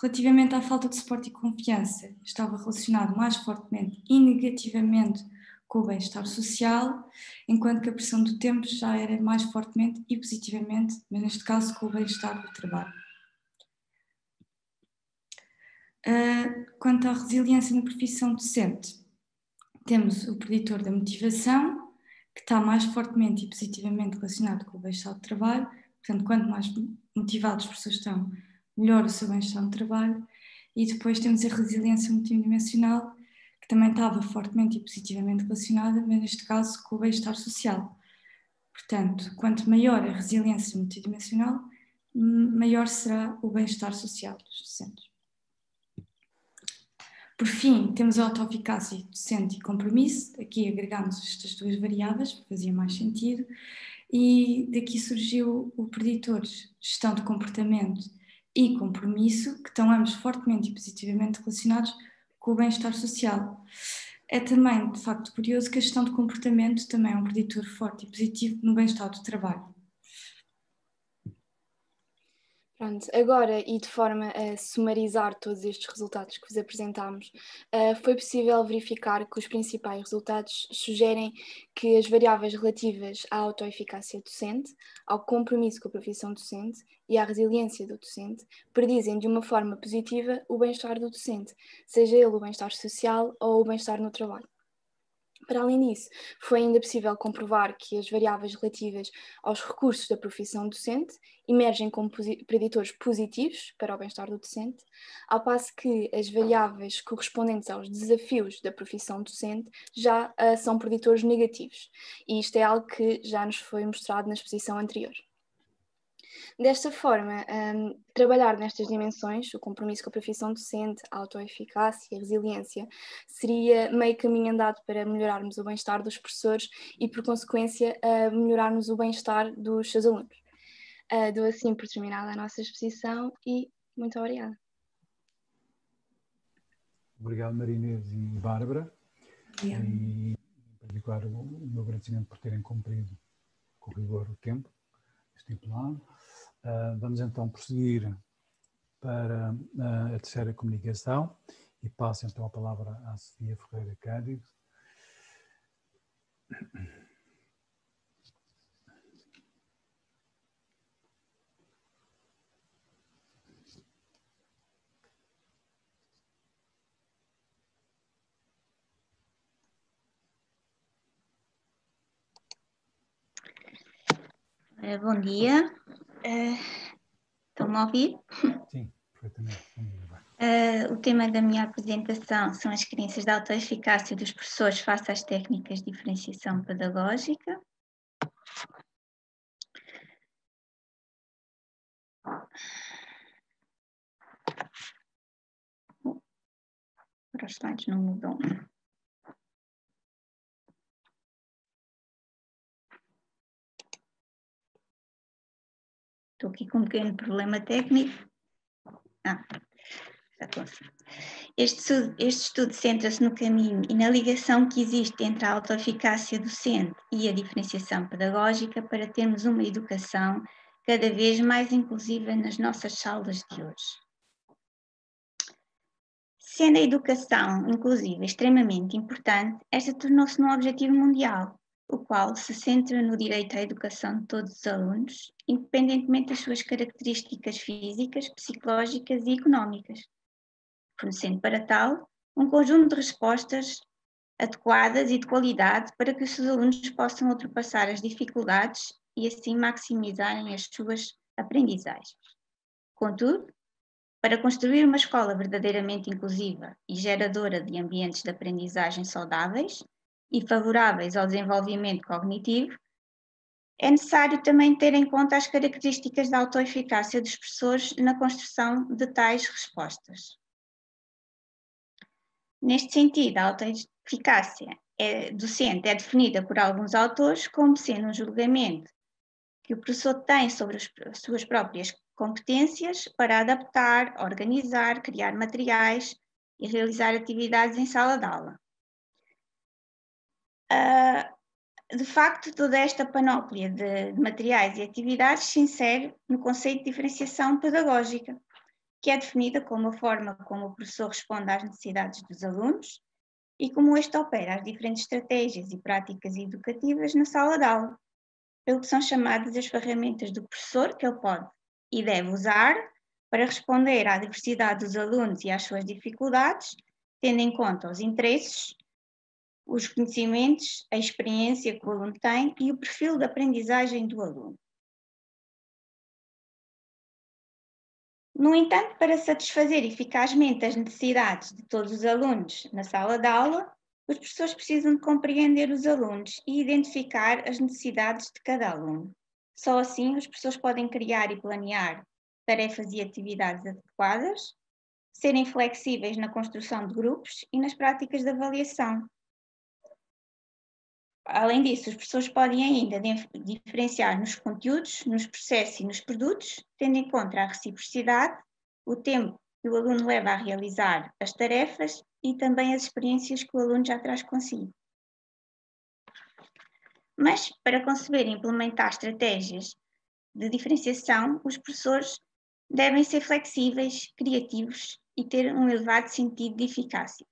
B: Relativamente à falta de suporte e confiança, estava relacionado mais fortemente e negativamente com o bem-estar social, enquanto que a pressão do tempo já era mais fortemente e positivamente, mas neste caso com o bem-estar do trabalho. Quanto à resiliência na profissão docente, temos o preditor da motivação, que está mais fortemente e positivamente relacionado com o bem-estar do trabalho. Portanto, quanto mais motivados as pessoas estão, melhor o seu bem-estar no trabalho. E depois temos a resiliência multidimensional, que também estava fortemente e positivamente relacionada, mas neste caso com o bem-estar social. Portanto, quanto maior a resiliência multidimensional, maior será o bem-estar social dos docentes. Por fim, temos a autoeficácia docente e compromisso. Aqui agregamos estas duas variáveis, porque fazia mais sentido, e daqui surgiu o preditor gestão de comportamento e compromisso, que estão ambos fortemente e positivamente relacionados com o bem-estar social. É também, de facto, curioso que a gestão de comportamento também é um preditor forte e positivo no bem-estar do trabalho.
C: Pronto, agora e de forma a sumarizar todos estes resultados que vos apresentámos, foi possível verificar que os principais resultados sugerem que as variáveis relativas à autoeficácia docente, ao compromisso com a profissão docente e à resiliência do docente predizem de uma forma positiva o bem-estar do docente, seja ele o bem-estar social ou o bem-estar no trabalho. Para além disso, foi ainda possível comprovar que as variáveis relativas aos recursos da profissão docente emergem como preditores positivos para o bem-estar do docente, ao passo que as variáveis correspondentes aos desafios da profissão docente já são preditores negativos. E isto é algo que já nos foi mostrado na exposição anterior. Desta forma, trabalhar nestas dimensões, o compromisso com a profissão docente, a autoeficácia, a resiliência, seria meio caminho andado para melhorarmos o bem-estar dos professores e, por consequência, melhorarmos o bem-estar dos seus alunos. Dou assim por terminada a nossa exposição e muito obrigada.
A: Obrigado, Maria Inês e Bárbara.
B: Obrigada.
A: E, em particular, o meu agradecimento por terem cumprido com rigor o tempo estipulado. Vamos então prosseguir para a terceira comunicação e passo então a palavra à Sofia Ferreira Cândido.
D: Bom dia. Estão-me a ouvir?
A: Sim, perfeitamente.
D: O tema da minha apresentação são as crenças da autoeficácia dos professores face às técnicas de diferenciação pedagógica. Para os slides não mudam. Estou aqui com um pequeno problema técnico. Já consegui. Este estudo centra-se no caminho e na ligação que existe entre a autoeficácia docente e a diferenciação pedagógica para termos uma educação cada vez mais inclusiva nas nossas salas de hoje. Sendo a educação inclusiva extremamente importante, esta tornou-se num objetivo mundial, o qual se centra no direito à educação de todos os alunos, independentemente das suas características físicas, psicológicas e económicas, fornecendo para tal um conjunto de respostas adequadas e de qualidade para que os seus alunos possam ultrapassar as dificuldades e assim maximizarem as suas aprendizagens. Contudo, para construir uma escola verdadeiramente inclusiva e geradora de ambientes de aprendizagem saudáveis e favoráveis ao desenvolvimento cognitivo, é necessário também ter em conta as características da autoeficácia dos professores na construção de tais respostas. Neste sentido, a autoeficácia docente é definida por alguns autores como sendo um julgamento que o professor tem sobre as suas próprias competências para adaptar, organizar, criar materiais e realizar atividades em sala de aula. De facto, toda esta panóplia de materiais e atividades se insere no conceito de diferenciação pedagógica, que é definida como a forma como o professor responde às necessidades dos alunos e como este opera as diferentes estratégias e práticas educativas na sala de aula, pelo que são chamadas as ferramentas do professor que ele pode e deve usar para responder à diversidade dos alunos e às suas dificuldades, tendo em conta os interesses, os conhecimentos, a experiência que o aluno tem e o perfil de aprendizagem do aluno. No entanto, para satisfazer eficazmente as necessidades de todos os alunos na sala de aula, os professores precisam de compreender os alunos e identificar as necessidades de cada aluno. Só assim os professores podem criar e planear tarefas e atividades adequadas, serem flexíveis na construção de grupos e nas práticas de avaliação. Além disso, os professores podem ainda diferenciar nos conteúdos, nos processos e nos produtos, tendo em conta a reciprocidade, o tempo que o aluno leva a realizar as tarefas e também as experiências que o aluno já traz consigo. Mas, para conceber e implementar estratégias de diferenciação, os professores devem ser flexíveis, criativos e ter um elevado sentido de eficácia.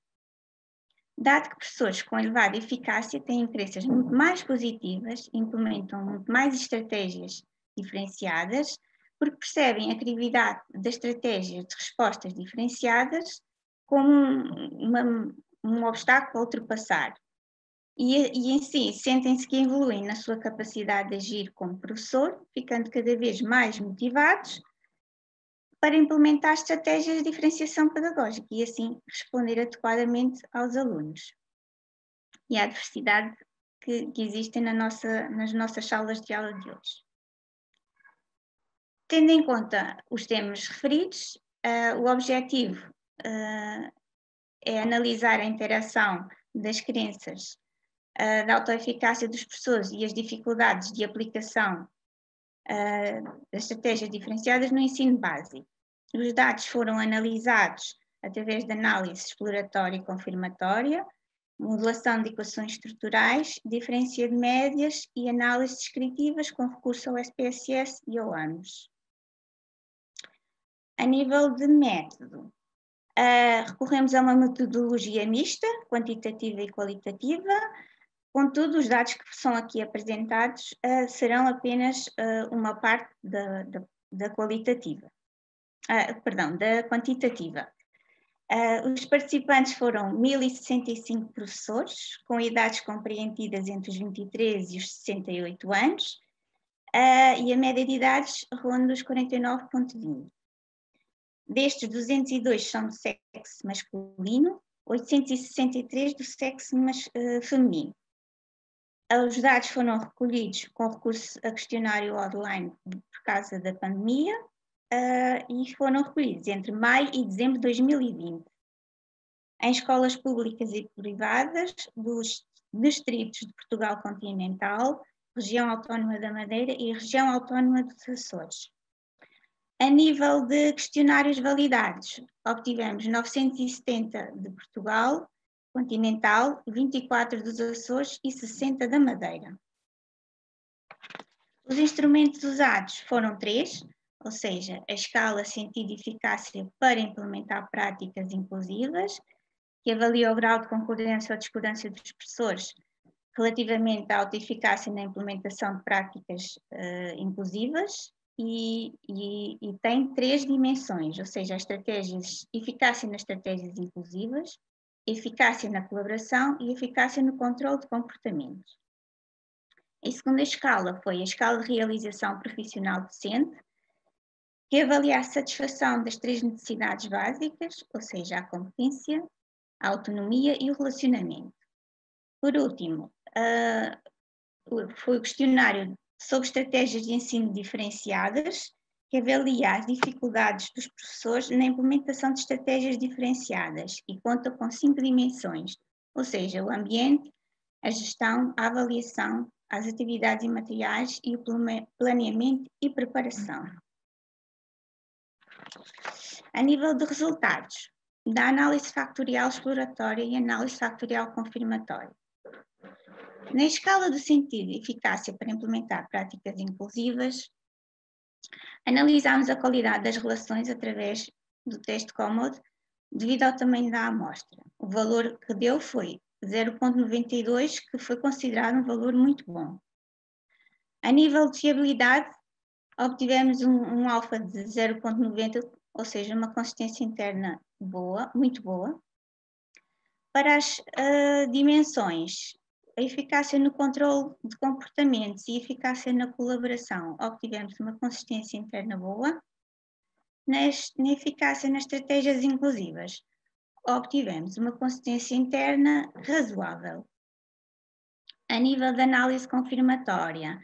D: Dado que professores com elevada eficácia têm crenças muito mais positivas, implementam muito mais estratégias diferenciadas, porque percebem a credibilidade das estratégias de respostas diferenciadas como um obstáculo a ultrapassar. E em si, sentem-se que evoluem na sua capacidade de agir como professor, ficando cada vez mais motivados para implementar estratégias de diferenciação pedagógica e assim responder adequadamente aos alunos e à diversidade que existem nas nossas salas de aula de hoje. Tendo em conta os temas referidos, o objetivo é analisar a interação das crenças da autoeficácia dos professores e as dificuldades de aplicação das estratégias diferenciadas no ensino básico. Os dados foram analisados através de análise exploratória e confirmatória modelação de equações estruturais, diferença de médias e análises descritivas com recurso ao SPSS e ao ANOS. A nível de método, recorremos a uma metodologia mista, quantitativa e qualitativa. Contudo, os dados que são aqui apresentados serão apenas uma parte da qualitativa, da quantitativa. Os participantes foram 1.065 professores, com idades compreendidas entre os 23 e os 68 anos, e a média de idades ronda os 49,20. Destes, 202 são do sexo masculino, 863 do sexo feminino. Os dados foram recolhidos com recurso a questionário online por causa da pandemia e foram recolhidos entre maio e dezembro de 2020 em escolas públicas e privadas dos distritos de Portugal Continental, Região Autónoma da Madeira e Região Autónoma dos Açores. A nível de questionários validados, obtivemos 970 de Portugal Continental, 24 dos Açores e 60 da Madeira. Os instrumentos usados foram 3, ou seja, a escala sentido e eficácia para implementar práticas inclusivas, que avalia o grau de concordância ou discordância dos professores relativamente à autoeficácia na implementação de práticas inclusivas e tem 3 dimensões, ou seja, eficácia nas estratégias inclusivas, eficácia na colaboração e eficácia no controle de comportamentos. A segunda escala foi a escala de realização profissional docente, que avalia a satisfação das 3 necessidades básicas, ou seja, a competência, a autonomia e o relacionamento. Por último, foi o questionário sobre estratégias de ensino diferenciadas, que avalia as dificuldades dos professores na implementação de estratégias diferenciadas e conta com 5 dimensões, ou seja, o ambiente, a gestão, a avaliação, as atividades e materiais e o planeamento e preparação. A nível de resultados, da análise factorial exploratória e análise factorial confirmatória. Na escala do sentido e eficácia para implementar práticas inclusivas, analisámos a qualidade das relações através do teste COMOD devido ao tamanho da amostra. O valor que deu foi 0,92, que foi considerado um valor muito bom. A nível de fiabilidade, obtivemos um alfa de 0,90, ou seja, uma consistência interna boa, muito boa. Para as dimensões, a eficácia no controle de comportamentos e a eficácia na colaboração, obtivemos uma consistência interna boa. Na eficácia nas estratégias inclusivas, obtivemos uma consistência interna razoável. A nível de análise confirmatória,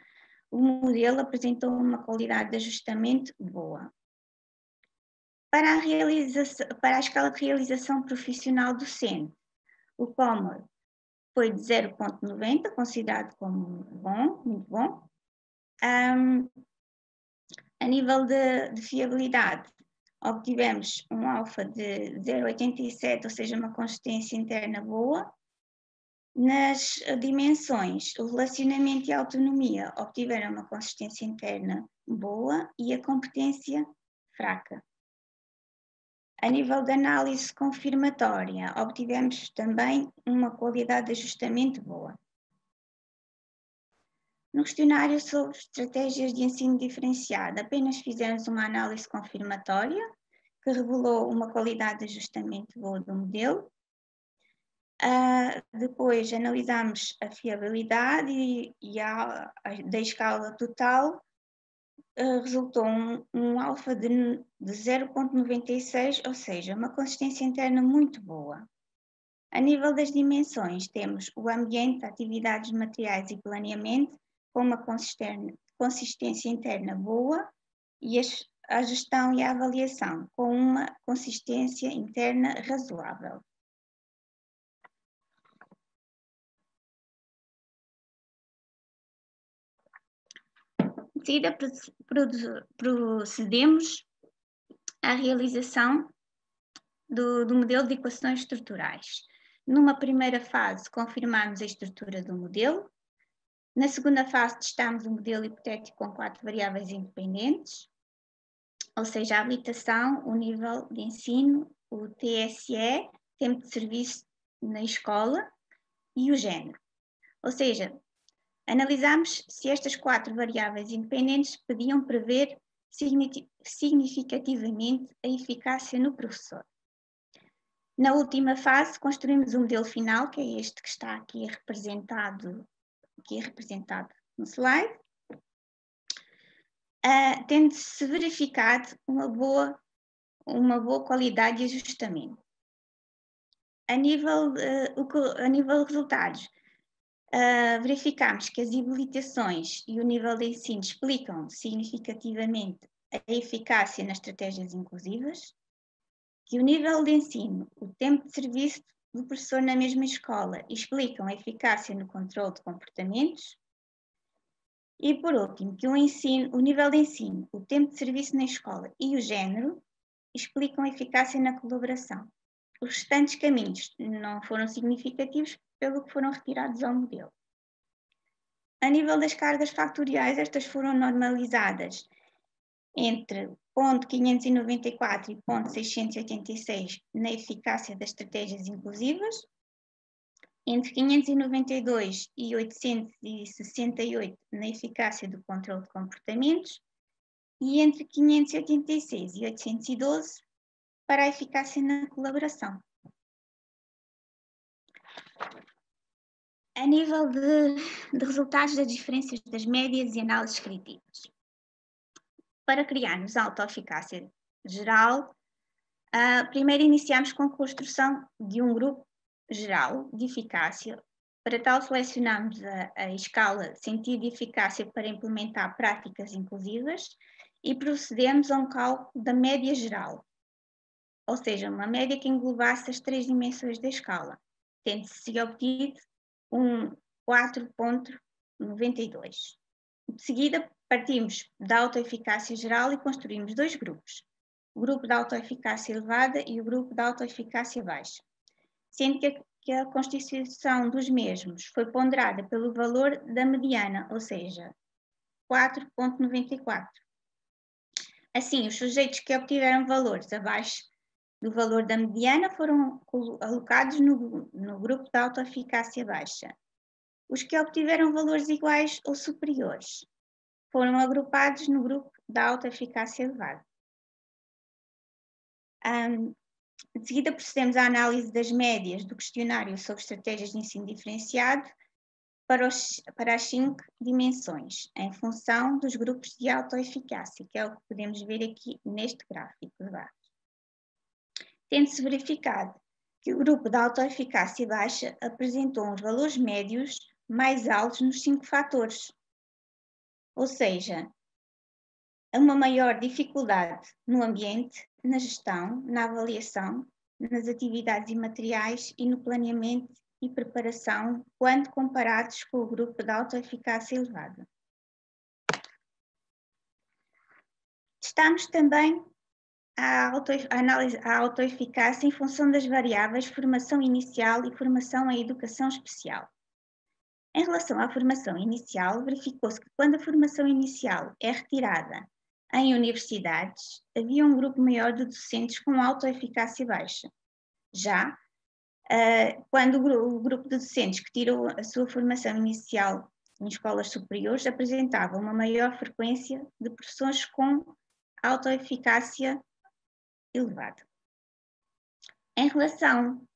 D: o modelo apresentou uma qualidade de ajustamento boa. Para a escala de realização profissional docente, o COMOD foi de 0,90, considerado como bom, muito bom. A nível de fiabilidade, obtivemos um alfa de 0,87, ou seja, uma consistência interna boa. Nas dimensões, o relacionamento e a autonomia obtiveram uma consistência interna boa e a competência fraca. A nível de análise confirmatória, obtivemos também uma qualidade de ajustamento boa. No questionário sobre estratégias de ensino diferenciado, apenas fizemos uma análise confirmatória, que revelou uma qualidade de ajustamento boa do modelo. Depois analisamos a fiabilidade da escala total, resultou um alfa de 0,96, ou seja, uma consistência interna muito boa. A nível das dimensões, temos o ambiente, atividades materiais e planeamento, com uma consistência interna boa, e a gestão e a avaliação, com uma consistência interna razoável. De seguida, procedemos à realização do modelo de equações estruturais. Numa primeira fase, confirmámos a estrutura do modelo. Na segunda fase, testámos o modelo hipotético com 4 variáveis independentes, ou seja, a habilitação, o nível de ensino, o TSE, tempo de serviço na escola e o género. Ou seja, analisámos se estas 4 variáveis independentes podiam prever significativamente a eficácia no professor. Na última fase, construímos o modelo final, que é este que está aqui representado no slide, tendo-se verificado uma boa qualidade de ajustamento. A nível de resultados, verificamos que as habilitações e o nível de ensino explicam significativamente a eficácia nas estratégias inclusivas, que o nível de ensino, o tempo de serviço do professor na mesma escola explicam a eficácia no controle de comportamentos. E, por último, que o nível de ensino, o tempo de serviço na escola e o género explicam a eficácia na colaboração. Os restantes caminhos não foram significativos, pelo que foram retirados ao modelo. A nível das cargas factoriais, estas foram normalizadas entre ponto 594 e ponto 686 na eficácia das estratégias inclusivas, entre 592 e 868 na eficácia do controle de comportamentos e entre 586 e 812 para a eficácia na colaboração. A nível de resultados das diferenças das médias e análises descritivas. Para criarmos a autoeficácia geral, primeiro iniciamos com a construção de um grupo geral de eficácia. Para tal, selecionamos a escala sentido de eficácia para implementar práticas inclusivas e procedemos a um cálculo da média geral, ou seja, uma média que englobasse as 3 dimensões da escala, tendo-se obtido um 4,92. De seguida, partimos da autoeficácia geral e construímos 2 grupos, o grupo da autoeficácia elevada e o grupo da autoeficácia baixa, sendo que a constituição dos mesmos foi ponderada pelo valor da mediana, ou seja, 4,94. Assim, os sujeitos que obtiveram valores abaixo do valor da mediana foram alocados no grupo da autoeficácia baixa. Os que obtiveram valores iguais ou superiores foram agrupados no grupo da autoeficácia elevada. De seguida, procedemos à análise das médias do questionário sobre estratégias de ensino diferenciado para as 5 dimensões, em função dos grupos de autoeficácia, que é o que podemos ver aqui neste gráfico de baixo. Tendo-se verificado que o grupo da autoeficácia baixa apresentou uns valores médios mais altos nos 5 fatores, ou seja, uma maior dificuldade no ambiente, na gestão, na avaliação, nas atividades e materiais e no planeamento e preparação, quando comparados com o grupo de autoeficácia elevada. Testamos também a autoeficácia em função das variáveis formação inicial e formação em educação especial. Em relação à formação inicial, verificou-se que quando a formação inicial é retirada em universidades, havia um grupo maior de docentes com autoeficácia baixa. Já quando o grupo de docentes que tirou a sua formação inicial em escolas superiores apresentava uma maior frequência de professores com autoeficácia elevada. Em relação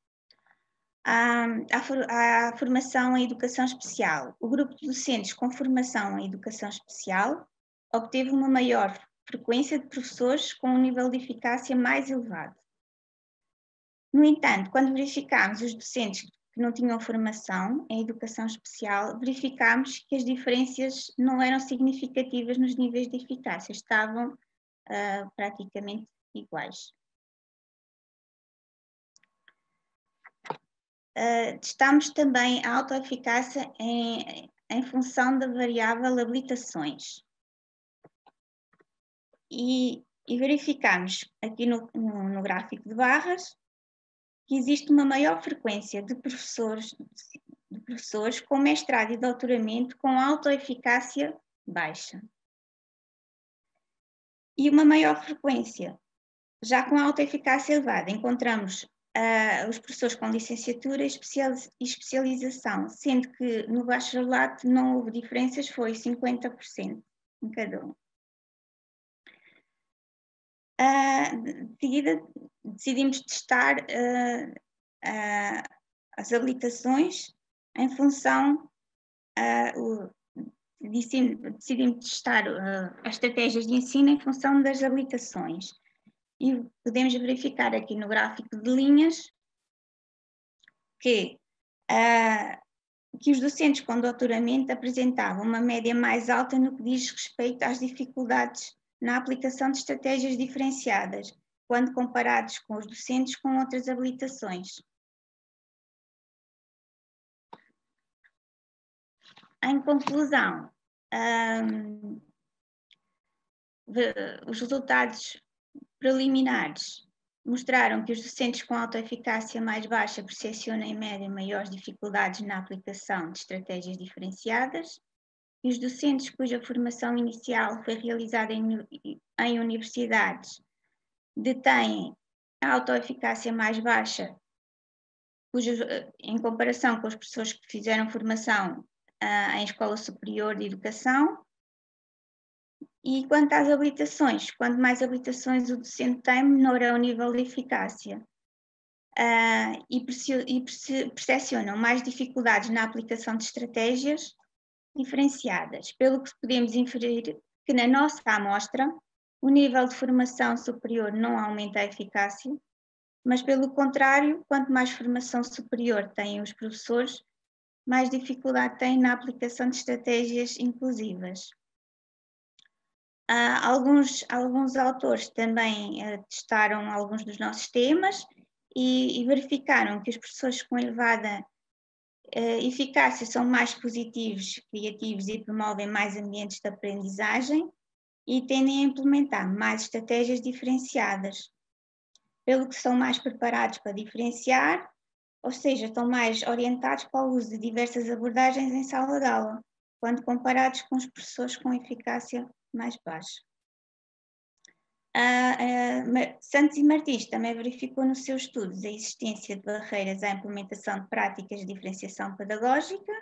D: à formação em educação especial, o grupo de docentes com formação em educação especial obteve uma maior frequência de professores com um nível de eficácia mais elevado. No entanto, quando verificámos os docentes que não tinham formação em educação especial, verificámos que as diferenças não eram significativas nos níveis de eficácia, estavam praticamente iguais. Testamos também a autoeficácia em função da variável habilitações. E verificamos aqui no gráfico de barras que existe uma maior frequência de professores com mestrado e doutoramento com autoeficácia baixa. E uma maior frequência, já com autoeficácia elevada, encontramos os professores com licenciatura e especialização, sendo que no bacharelato não houve diferenças, foi 50% em cada um. De seguida, decidimos testar as habilitações em função, decidimos testar as estratégias de ensino em função das habilitações. E podemos verificar aqui no gráfico de linhas que os docentes com doutoramento apresentavam uma média mais alta no que diz respeito às dificuldades na aplicação de estratégias diferenciadas, quando comparados com os docentes com outras habilitações. Em conclusão, os resultados preliminares mostraram que os docentes com autoeficácia mais baixa percepcionam em média maiores dificuldades na aplicação de estratégias diferenciadas e os docentes cuja formação inicial foi realizada em universidades detêm a autoeficácia mais baixa em comparação com as pessoas que fizeram formação em escola superior de educação. E quanto às habilitações, quanto mais habilitações o docente tem, menor é o nível de eficácia. E percepcionam mais dificuldades na aplicação de estratégias diferenciadas, pelo que podemos inferir que na nossa amostra o nível de formação superior não aumenta a eficácia, mas pelo contrário, quanto mais formação superior têm os professores, mais dificuldade têm na aplicação de estratégias inclusivas. Alguns autores também testaram alguns dos nossos temas e verificaram que os professores com elevada eficácia são mais positivos, criativos e promovem mais ambientes de aprendizagem e tendem a implementar mais estratégias diferenciadas, pelo que são mais preparados para diferenciar, ou seja, estão mais orientados para o uso de diversas abordagens em sala de aula, quando comparados com os professores com eficácia mais baixa. Santos e Martins também verificou nos seus estudos a existência de barreiras à implementação de práticas de diferenciação pedagógica,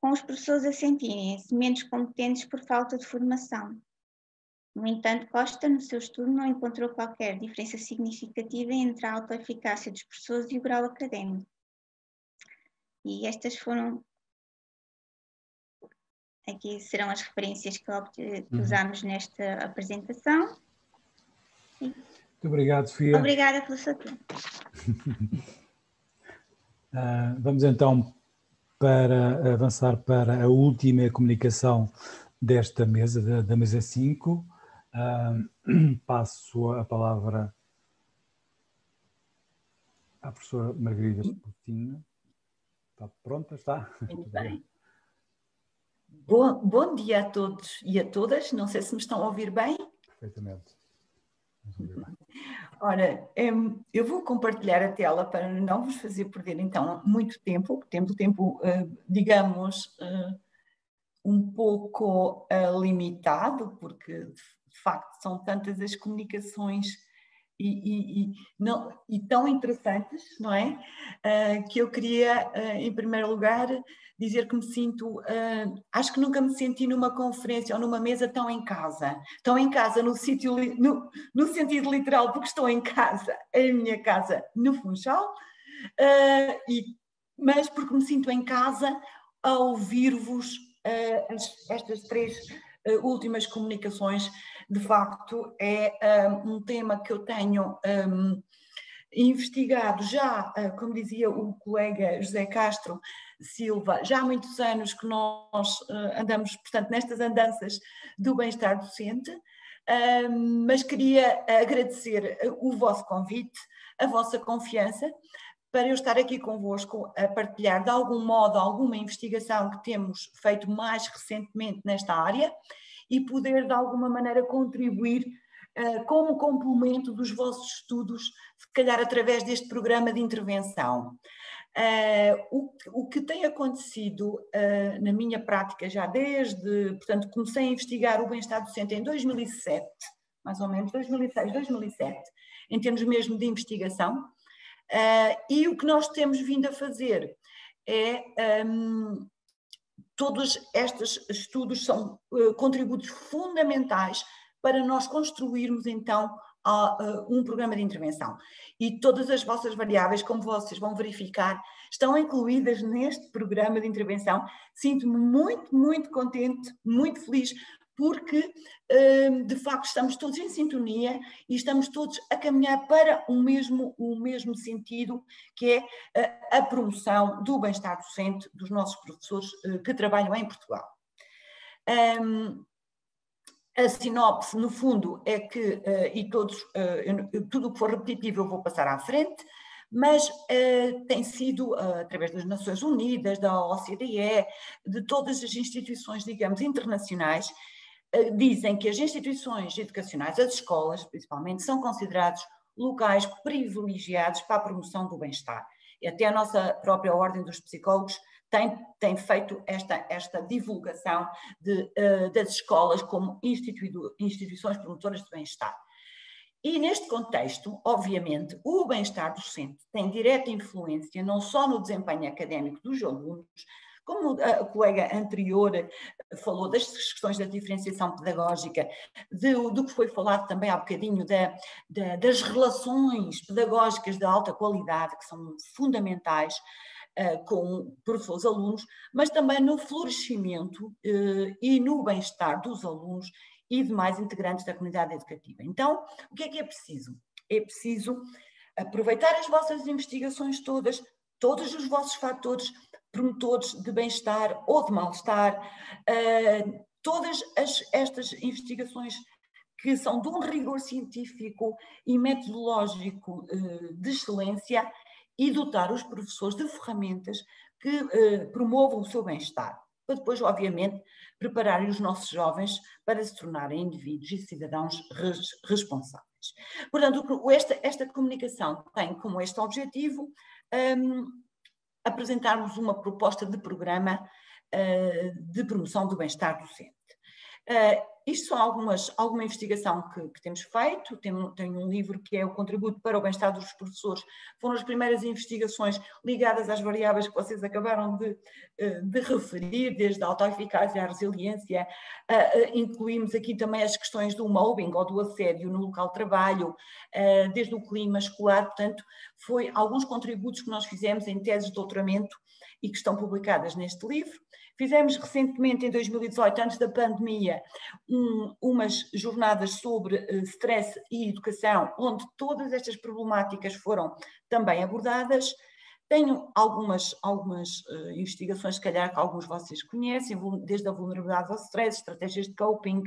D: com os professores a sentirem-se menos competentes por falta de formação. No entanto, Costa, no seu estudo, não encontrou qualquer diferença significativa entre a autoeficácia dos professores e o grau académico. E estas foram... Aqui serão as referências que usamos nesta apresentação.
A: Muito obrigado, Sofia.
D: Obrigada pelo seu tempo.
A: Vamos então avançar para a última comunicação desta mesa, da mesa 5. Passo a palavra à professora Margarida Putina. Está pronta? Está?
E: Muito bem. Bom dia a todos e a todas. Não sei se me estão a ouvir bem.
A: Perfeitamente.
E: Ora, eu vou compartilhar a tela para não vos fazer perder então muito tempo. Temos o tempo, digamos, um pouco limitado, porque de facto são tantas as comunicações e tão interessantes, não é? Que eu queria, em primeiro lugar, dizer que me sinto, acho que nunca me senti numa conferência ou numa mesa tão em casa no sentido literal, porque estou em casa, em minha casa, no Funchal, mas porque me sinto em casa a ouvir-vos estas três últimas comunicações. De facto, é um tema que eu tenho investigado já, como dizia o colega José Castro Silva, já há muitos anos que nós andamos, portanto, nestas andanças do bem-estar docente, mas queria agradecer o vosso convite, a vossa confiança, para eu estar aqui convosco a partilhar de algum modo alguma investigação que temos feito mais recentemente nesta área e poder de alguma maneira contribuir como complemento dos vossos estudos, se calhar através deste programa de intervenção. O que tem acontecido na minha prática já portanto, comecei a investigar o bem-estar docente em 2007, mais ou menos, 2006, 2007, em termos mesmo de investigação, e o que nós temos vindo a fazer é, todos estes estudos são contributos fundamentais para nós construirmos então um programa de intervenção. E todas as vossas variáveis, como vocês vão verificar, estão incluídas neste programa de intervenção. Sinto-me muito, muito contente, muito feliz, porque de facto estamos todos em sintonia e estamos todos a caminhar para o mesmo sentido, que é a promoção do bem-estar docente dos nossos professores que trabalham em Portugal. A sinopse, no fundo, é que, tudo o que for repetitivo eu vou passar à frente, mas tem sido, através das Nações Unidas, da OCDE, de todas as instituições, digamos, internacionais, dizem que as instituições educacionais, as escolas, principalmente, são considerados locais privilegiados para a promoção do bem-estar. E até a nossa própria Ordem dos Psicólogos tem feito esta divulgação das escolas como instituições promotoras de bem-estar. E neste contexto, obviamente, o bem-estar docente tem direta influência não só no desempenho académico dos alunos, como a colega anterior falou das questões da diferenciação pedagógica, do que foi falado também há bocadinho das relações pedagógicas de alta qualidade, que são fundamentais, com professores e alunos, mas também no florescimento e no bem-estar dos alunos e demais integrantes da comunidade educativa. Então, o que é preciso? É preciso aproveitar as vossas investigações todos os vossos fatores promotores de bem-estar ou de mal-estar, todas estas investigações que são de um rigor científico e metodológico de excelência, e dotar os professores de ferramentas que promovam o seu bem-estar, para depois, obviamente, prepararem os nossos jovens para se tornarem indivíduos e cidadãos responsáveis. Portanto, esta comunicação tem como este objetivo apresentarmos uma proposta de programa de promoção do bem-estar docente. Isto são alguma investigação que temos feito. Tenho um livro que é o Contributo para o Bem-Estar dos Professores. Foram as primeiras investigações ligadas às variáveis que vocês acabaram de referir, desde a autoeficácia à resiliência. Incluímos aqui também as questões do mobbing ou do assédio no local de trabalho, desde o clima escolar. Portanto, foi alguns contributos que nós fizemos em teses de doutoramento e que estão publicadas neste livro. Fizemos recentemente, em 2018, antes da pandemia, umas jornadas sobre stress e educação, onde todas estas problemáticas foram também abordadas. Tenho algumas investigações, se calhar, que alguns de vocês conhecem, desde a vulnerabilidade ao stress, estratégias de coping,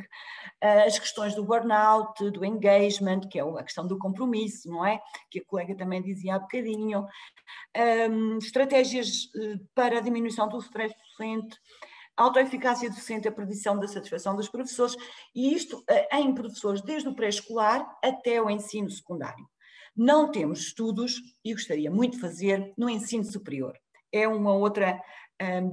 E: as questões do burnout, do engagement, que é a questão do compromisso, não é? Que a colega também dizia há bocadinho, estratégias para a diminuição do stress docente, autoeficácia docente, a predição da satisfação dos professores, e isto em professores desde o pré-escolar até o ensino secundário. Não temos estudos, e gostaria muito de fazer, no ensino superior. É uma outra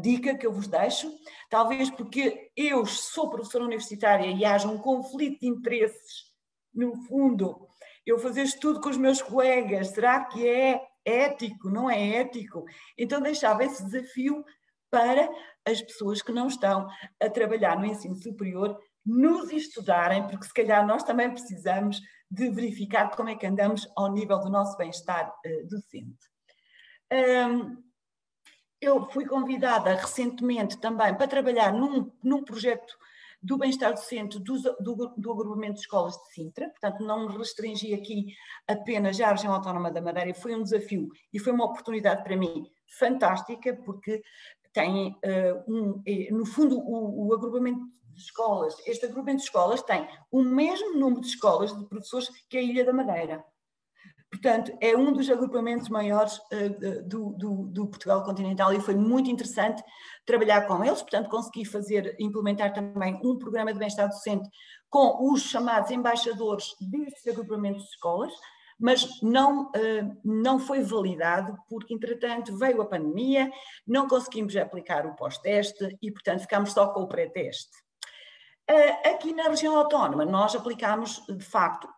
E: dica que eu vos deixo, talvez porque eu sou professora universitária e haja um conflito de interesses, no fundo, eu fazer estudo com os meus colegas, será que é ético, não é ético? Então deixava esse desafio para as pessoas que não estão a trabalhar no ensino superior nos estudarem, porque se calhar nós também precisamos de verificar como é que andamos ao nível do nosso bem-estar docente. Eu fui convidada recentemente também para trabalhar num projeto do bem-estar docente do agrupamento de escolas de Sintra, portanto não me restringi aqui apenas à região autónoma da Madeira, foi um desafio e foi uma oportunidade para mim fantástica, porque tem, no fundo, o agrupamento de escolas, este agrupamento de escolas tem o mesmo número de escolas de professores que a Ilha da Madeira. Portanto, é um dos agrupamentos maiores do Portugal continental e foi muito interessante trabalhar com eles. Portanto, consegui implementar também um programa de bem-estar docente com os chamados embaixadores destes agrupamentos de escolas, mas não foi validado porque, entretanto, veio a pandemia, não conseguimos aplicar o pós-teste e, portanto, ficámos só com o pré-teste. Aqui na região autónoma, nós aplicámos, de facto,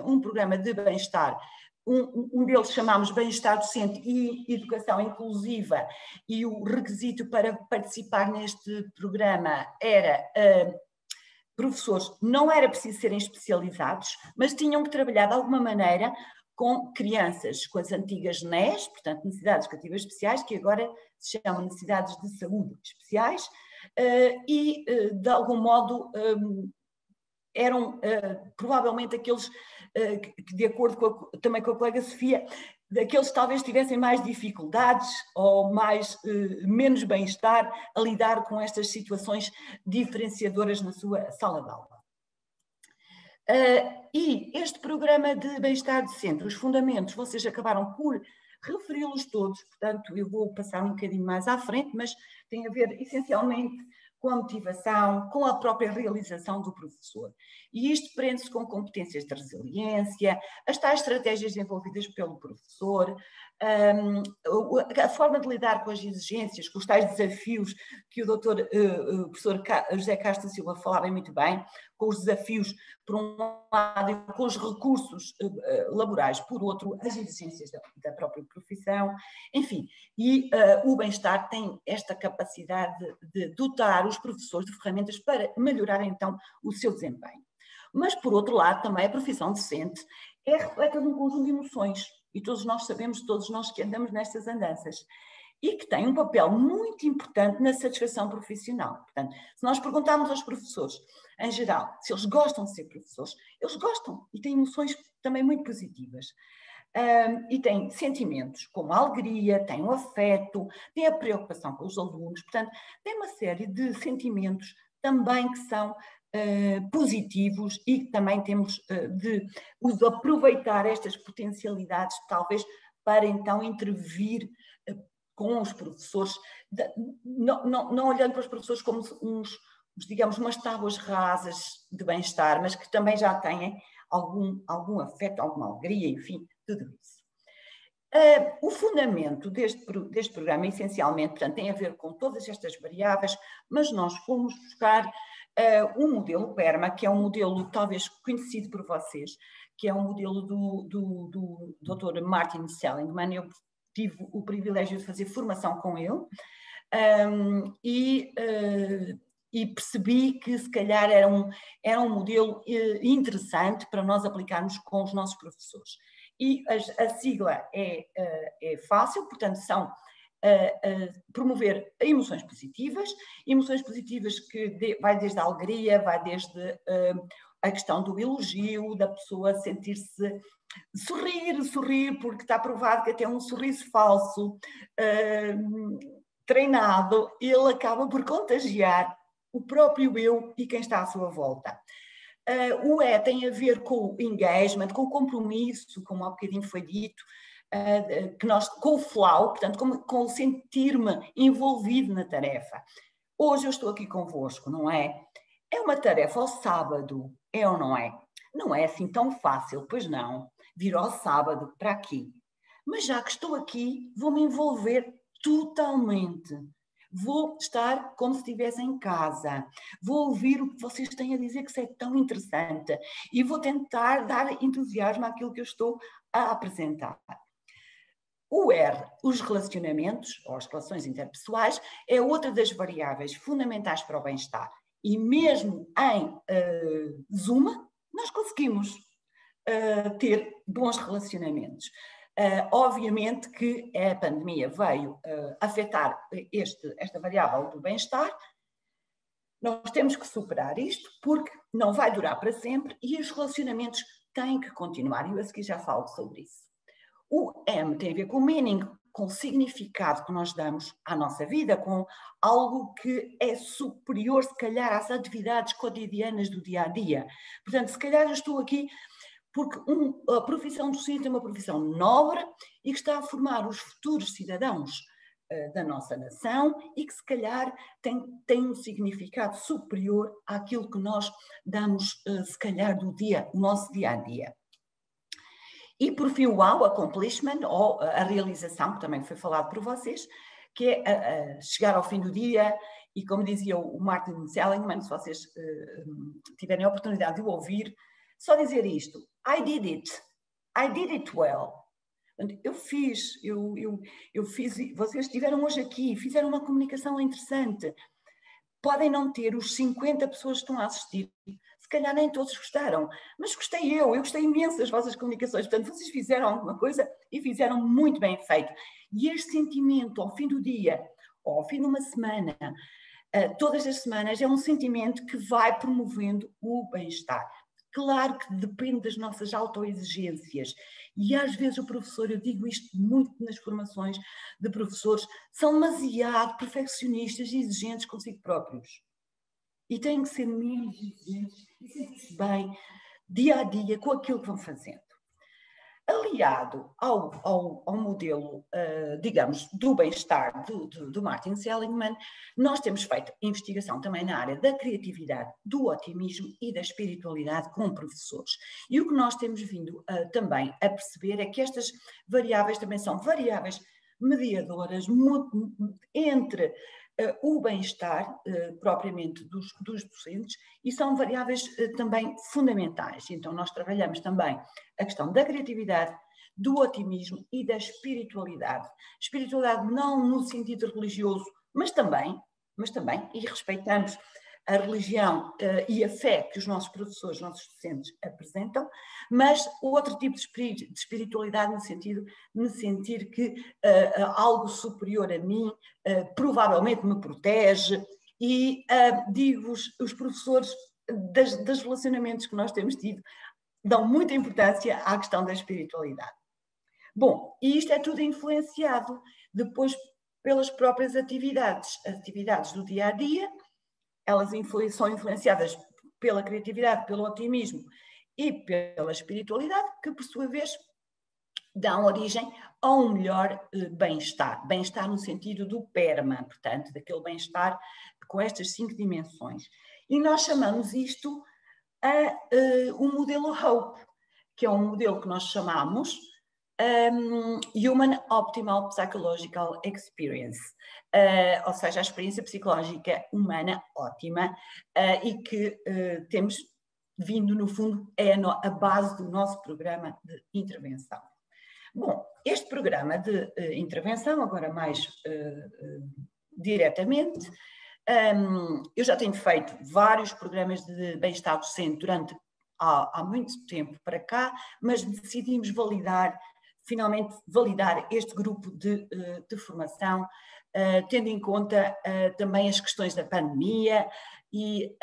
E: um programa de bem-estar, um deles chamámos bem-estar docente e educação inclusiva, e o requisito para participar neste programa era professores, não era preciso serem especializados, mas tinham que trabalhar de alguma maneira com crianças com as antigas NES, portanto necessidades educativas especiais, que agora se chamam necessidades de saúde especiais, e de algum modo eram provavelmente aqueles que, de acordo também com a colega Sofia, daqueles que talvez tivessem mais dificuldades ou menos bem-estar a lidar com estas situações diferenciadoras na sua sala de aula. E este programa de bem-estar docente, os fundamentos, vocês acabaram por referi-los todos, portanto eu vou passar um bocadinho mais à frente, mas tem a ver essencialmente com a motivação, com a própria realização do professor. E isto prende-se com competências de resiliência, as tais estratégias desenvolvidas pelo professor, a forma de lidar com as exigências, com os tais desafios que o professor José Castro Silva falava muito bem, com os desafios, por um lado, e com os recursos laborais, por outro, as exigências da própria profissão, enfim. E o bem-estar tem esta capacidade de dotar os professores de ferramentas para melhorar, então, o seu desempenho. Mas, por outro lado, também a profissão docente é repleta de um conjunto de emoções, e todos nós sabemos, todos nós que andamos nestas andanças, e que tem um papel muito importante na satisfação profissional. Portanto, se nós perguntarmos aos professores, em geral, se eles gostam de ser professores, eles gostam e têm emoções também muito positivas. E têm sentimentos como a alegria, têm o afeto, têm a preocupação com os alunos, portanto, tem uma série de sentimentos também que são positivos e que também temos de aproveitar estas potencialidades, talvez, para então intervir com os professores, não olhando para os professores como digamos, umas tábuas rasas de bem-estar, mas que também já têm algum afeto, alguma alegria, enfim, tudo isso. O fundamento deste programa, essencialmente, portanto, tem a ver com todas estas variáveis, mas nós fomos buscar um modelo PERMA, que é um modelo talvez conhecido por vocês, que é um modelo do Dr. Martin Seligman. Eu tive o privilégio de fazer formação com ele e percebi que se calhar era um modelo interessante para nós aplicarmos com os nossos professores. E a sigla é fácil, portanto são promover emoções positivas que vai desde a alegria, vai desde a questão do elogio, da pessoa sentir-se sorrir, porque está provado que até um sorriso falso, treinado, ele acaba por contagiar o próprio eu e quem está à sua volta. O E tem a ver com o engagement, com o compromisso, como há bocadinho foi dito, com o flow, portanto, com o sentir-me envolvido na tarefa. Hoje eu estou aqui convosco, não é? É uma tarefa ao sábado, é ou não é? Não é assim tão fácil, pois não, vir ao sábado para aqui. Mas já que estou aqui, vou-me envolver totalmente. Vou estar como se estivesse em casa, vou ouvir o que vocês têm a dizer que isso é tão interessante e vou tentar dar entusiasmo àquilo que eu estou a apresentar. O R, os relacionamentos, ou as relações interpessoais, é outra das variáveis fundamentais para o bem-estar. E mesmo em Zoom, nós conseguimos ter bons relacionamentos. Obviamente que a pandemia veio afetar esta variável do bem-estar. Nós temos que superar isto porque não vai durar para sempre e os relacionamentos têm que continuar. E eu a seguir já falo sobre isso. O M tem a ver com o meaning, com o significado que nós damos à nossa vida, com algo que é superior, se calhar, às atividades cotidianas do dia a dia. Portanto, se calhar eu estou aqui porque a profissão docente é uma profissão nobre e que está a formar os futuros cidadãos da nossa nação e que se calhar tem um significado superior àquilo que nós damos, se calhar, o nosso dia a dia. E por fim o accomplishment, ou a realização, que também foi falado por vocês, que é chegar ao fim do dia e, como dizia o Martin Seligman, se vocês tiverem a oportunidade de o ouvir, só dizer isto: I did it well. Eu fiz, vocês estiveram hoje aqui, fizeram uma comunicação interessante. Podem não ter os 50 pessoas que estão a assistir, se calhar nem todos gostaram, mas gostei eu gostei imenso das vossas comunicações, portanto vocês fizeram alguma coisa e fizeram muito bem feito. E este sentimento ao fim do dia, ou ao fim de uma semana, todas as semanas, é um sentimento que vai promovendo o bem-estar. Claro que depende das nossas autoexigências e às vezes o professor, eu digo isto muito nas formações de professores, são demasiado perfeccionistas e exigentes consigo próprios. E têm que ser menos exigentes e sentir-se bem dia a dia com aquilo que vão fazendo. Aliado ao modelo, digamos, do bem-estar do Martin Seligman, nós temos feito investigação também na área da criatividade, do otimismo e da espiritualidade com professores. E o que nós temos vindo também a perceber é que estas variáveis também são variáveis mediadoras entre o bem-estar propriamente dos docentes e são variáveis também fundamentais. Então nós trabalhamos também a questão da criatividade, do otimismo e da espiritualidade. Espiritualidade não no sentido religioso, mas também, e respeitamos a religião e a fé que os nossos professores, nossos docentes apresentam, mas outro tipo de espiritualidade no sentir que algo superior a mim provavelmente me protege e digo-vos, os professores dos relacionamentos que nós temos tido dão muita importância à questão da espiritualidade. Bom, e isto é tudo influenciado depois pelas próprias atividades do dia a dia. Elas são influenciadas pela criatividade, pelo otimismo e pela espiritualidade, que por sua vez dão origem a um melhor bem-estar. Bem-estar no sentido do PERMA, portanto, daquele bem-estar com estas 5 dimensões. E nós chamamos isto o modelo HOPE, que é um modelo que nós chamamos Human Optimal Psychological Experience, ou seja, a experiência psicológica humana ótima e que temos vindo, no fundo, é a base do nosso programa de intervenção. Bom, este programa de intervenção, agora mais diretamente, eu já tenho feito vários programas de bem-estar docente há muito tempo para cá, mas decidimos finalmente validar este grupo de formação, tendo em conta também as questões da pandemia e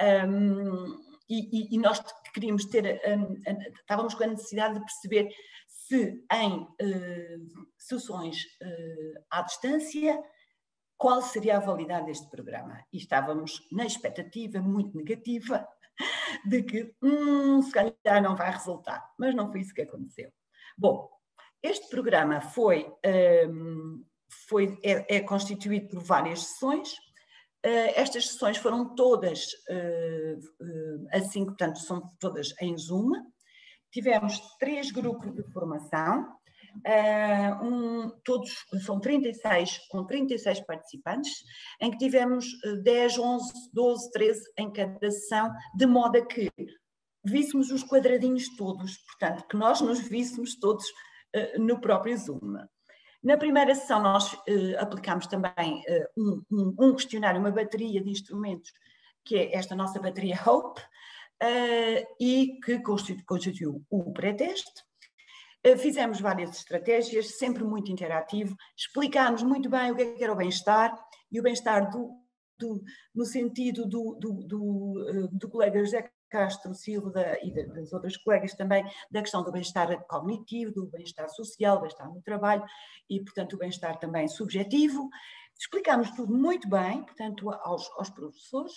E: nós queríamos estávamos com a necessidade de perceber se em sessões à distância, qual seria a validade deste programa. E estávamos na expectativa muito negativa de que se calhar não vai resultar, mas não foi isso que aconteceu. Bom, este programa é constituído por várias sessões. Estas sessões foram todas assim, portanto, são todas em Zoom. Tivemos 3 grupos de formação, são 36, com 36 participantes, em que tivemos 10, 11, 12, 13 em cada sessão, de modo a que víssemos os quadradinhos todos, portanto, que nós nos víssemos todos no próprio Zoom. Na primeira sessão nós aplicámos também um questionário, uma bateria de instrumentos, que é esta nossa bateria HOPE, e que constituiu o pré-teste. Fizemos várias estratégias, sempre muito interativo, explicámos muito bem o que era o bem-estar, e o bem-estar no sentido do colega José Castro Silva e das outras colegas também, da questão do bem-estar cognitivo, do bem-estar social, do bem-estar no trabalho e, portanto, o bem-estar também subjetivo. Explicámos tudo muito bem, portanto, aos professores,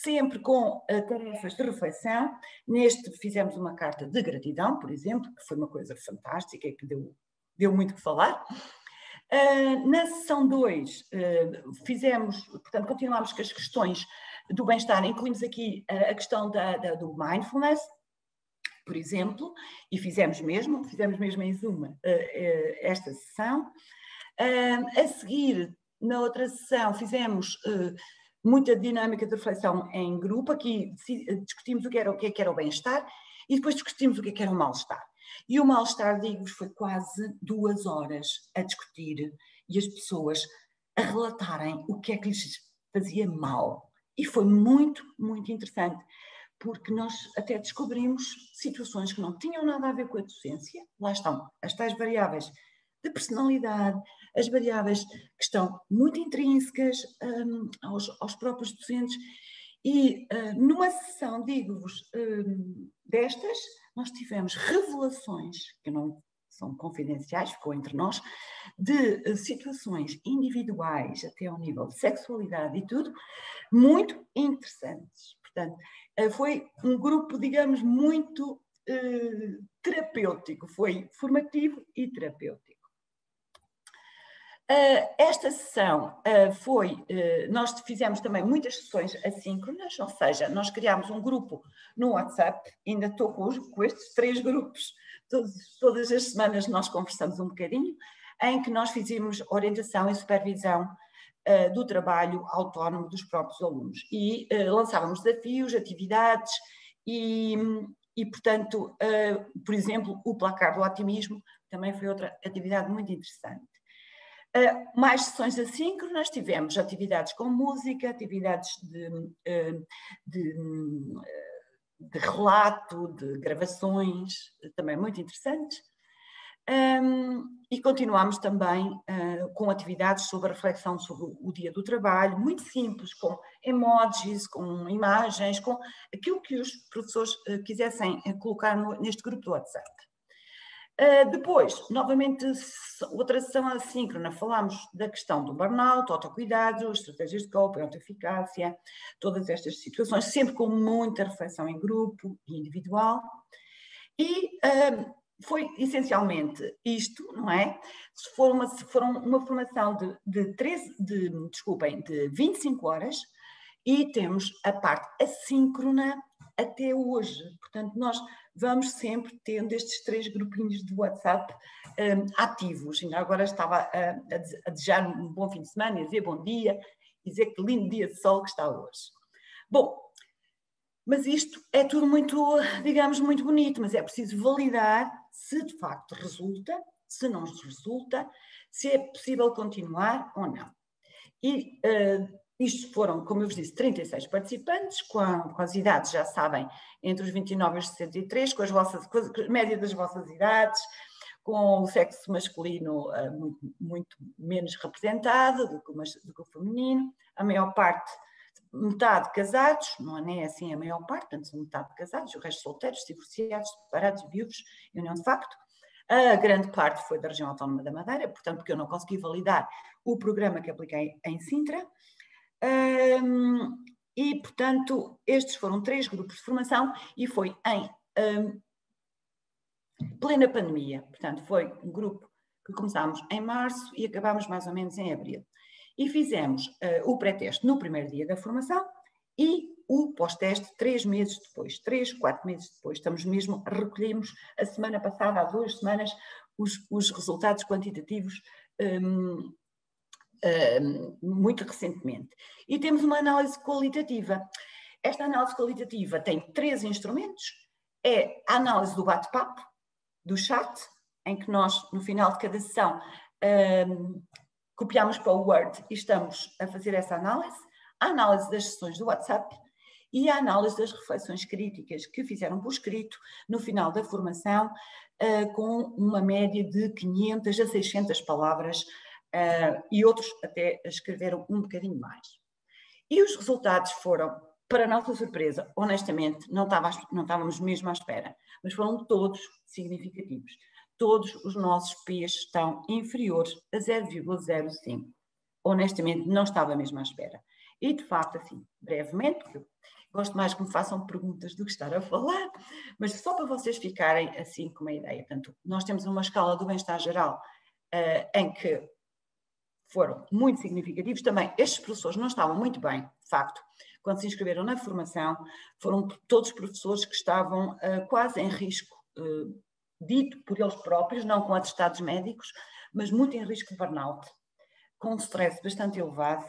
E: sempre com tarefas de reflexão. Neste fizemos uma carta de gratidão, por exemplo, que foi uma coisa fantástica e que deu muito que falar. Na sessão 2 fizemos, portanto, continuámos com as questões do bem-estar, incluímos aqui a questão do mindfulness, por exemplo, e fizemos mesmo em Zoom esta sessão. A seguir, na outra sessão, fizemos muita dinâmica de reflexão em grupo. Aqui discutimos o que era o bem-estar e depois discutimos o que era o mal-estar. E o mal-estar, digo-vos, foi quase 2 horas a discutir e as pessoas a relatarem o que é que lhes fazia mal. E foi muito, muito interessante, porque nós até descobrimos situações que não tinham nada a ver com a docência. Lá estão as tais variáveis de personalidade, as variáveis que estão muito intrínsecas aos próprios docentes. E numa sessão, digo-vos, destas, nós tivemos revelações, que não são confidenciais, ficou entre nós, de situações individuais, até ao nível de sexualidade e tudo, muito interessantes. Portanto, foi um grupo, digamos, muito terapêutico, foi formativo e terapêutico. Esta sesão nós fizemos também muitas sessões assíncronas, ou seja, nós criámos um grupo no WhatsApp, ainda estou com estes 3 grupos, todas as semanas nós conversamos um bocadinho, em que nós fizemos orientação e supervisão do trabalho autónomo dos próprios alunos e lançávamos desafios, atividades e portanto, por exemplo, o placar do otimismo também foi outra atividade muito interessante. Mais sessões assíncronas, tivemos atividades com música, atividades de relato, de gravações, também muito interessantes. E continuamos também com atividades sobre a reflexão sobre o dia do trabalho, muito simples, com emojis, com imagens, com aquilo que os professores quisessem colocar neste grupo do WhatsApp. Depois, novamente, outra sessão assíncrona, falámos da questão do burnout, autocuidado, estratégias de coping, autoeficácia, todas estas situações, sempre com muita reflexão em grupo e individual. E foi essencialmente isto, não é? Foram uma formação de 25 horas e temos a parte assíncrona até hoje. Portanto, nós vamos sempre tendo estes 3 grupinhos de WhatsApp ativos. Ainda agora estava a desejar um bom fim de semana, a dizer bom dia, e dizer que lindo dia de sol que está hoje. Bom, mas isto é tudo muito, digamos, muito bonito, mas é preciso validar se de facto resulta, se não resulta, se é possível continuar ou não. E isto foram, como eu vos disse, 36 participantes, com as idades, já sabem, entre os 29 e os 63, com a média das vossas idades, com o sexo masculino muito menos representado do que o feminino, a maior parte, metade casados, não é nem assim a maior parte, portanto são metade casados, o resto solteiros, divorciados, separados, viúvos, e união de facto. A grande parte foi da região autónoma da Madeira, portanto, porque eu não consegui validar o programa que apliquei em Sintra. E, portanto, estes foram 3 grupos de formação e foi em plena pandemia. Portanto, foi um grupo que começámos em março e acabámos mais ou menos em abril. E fizemos o pré-teste no primeiro dia da formação e o pós-teste 3 meses depois, 3, 4 meses depois. Recolhemos a semana passada, há 2 semanas, os resultados quantitativos muito recentemente. E temos uma análise qualitativa. Esta análise qualitativa tem 3 instrumentos. É a análise do bate-papo, do chat, em que nós, no final de cada sessão, copiamos para o Word e estamos a fazer essa análise. A análise das sessões do WhatsApp e a análise das reflexões críticas que fizeram por escrito no final da formação, com uma média de 500 a 600 palavras, e outros até escreveram um bocadinho mais. E os resultados foram, para a nossa surpresa, honestamente, não estávamos mesmo à espera, mas foram todos significativos. Todos os nossos P's estão inferiores a 0,05. Honestamente, não estava mesmo à espera. E, de facto, assim, brevemente, porque eu gosto mais que me façam perguntas do que estar a falar, mas só para vocês ficarem assim com uma ideia. Portanto, nós temos uma escala do bem-estar geral em que foram muito significativos. Também estes professores não estavam muito bem, de facto. Quando se inscreveram na formação, foram todos professores que estavam quase em risco, dito por eles próprios, não com atestados médicos, mas muito em risco de burnout, com um stress bastante elevado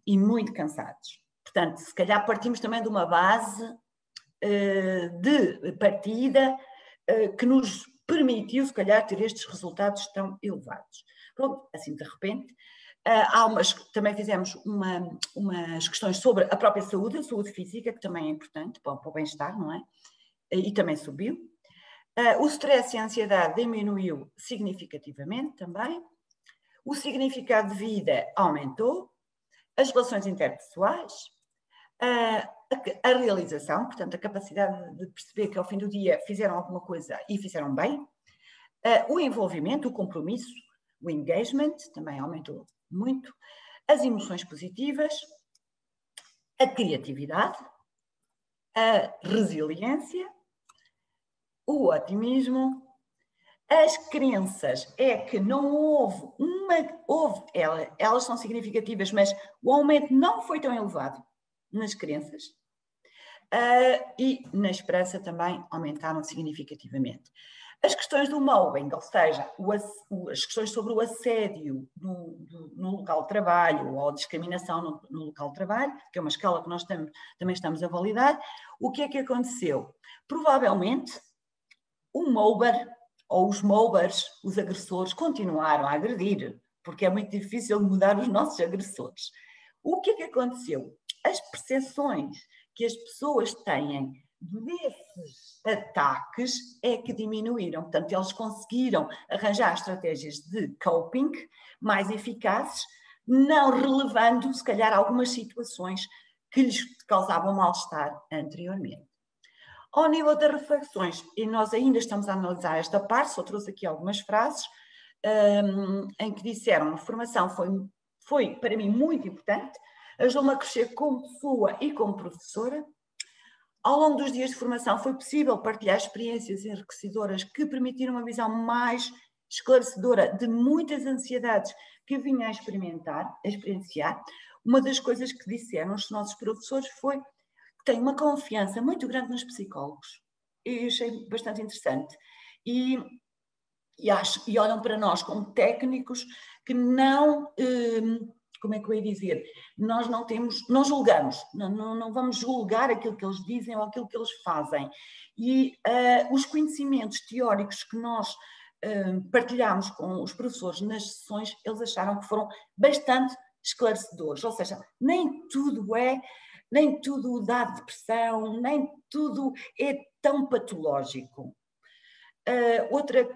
E: e muito cansados. Portanto, se calhar partimos também de uma base de partida que nos permitiu, se calhar, ter estes resultados tão elevados. Pronto, assim de repente. Também fizemos umas questões sobre a própria saúde, a saúde física, que também é importante para o bem-estar, não é? E também subiu. O stress e a ansiedade diminuiu significativamente também. O significado de vida aumentou. As relações interpessoais. A realização, portanto, a capacidade de perceber que ao fim do dia fizeram alguma coisa e fizeram bem. O envolvimento, o compromisso, o engagement também aumentou muito. As emoções positivas, a criatividade, a resiliência, o otimismo. As crenças é que não elas são significativas, mas o aumento não foi tão elevado nas crenças. E na esperança também aumentaram significativamente. As questões do mobbing, ou seja, as questões sobre o assédio no local de trabalho ou a discriminação no local de trabalho, que é uma escala que nós também estamos a validar, o que é que aconteceu? Provavelmente o mobber ou os mobbers, os agressores, continuaram a agredir, porque é muito difícil mudar os nossos agressores. O que é que aconteceu? As percepções que as pessoas têm desses ataques é que diminuíram. Portanto, eles conseguiram arranjar estratégias de coping mais eficazes, não relevando, se calhar, algumas situações que lhes causavam mal-estar anteriormente. Ao nível das reflexões, e nós ainda estamos a analisar esta parte, só trouxe aqui algumas frases, em que disseram: a formação foi para mim muito importante, ajudou-me a crescer como pessoa e como professora. Ao longo dos dias de formação foi possível partilhar experiências enriquecedoras que permitiram uma visão mais esclarecedora de muitas ansiedades que vinha a experienciar. Uma das coisas que disseram os nossos professores foi que têm uma confiança muito grande nos psicólogos. Eu achei bastante interessante. E olham para nós como técnicos que não... como é que eu ia dizer? Nós não julgamos, não vamos julgar aquilo que eles dizem ou aquilo que eles fazem. E os conhecimentos teóricos que nós partilhamos com os professores nas sessões, eles acharam que foram bastante esclarecedores, ou seja, nem tudo dá depressão, nem tudo é tão patológico. Outra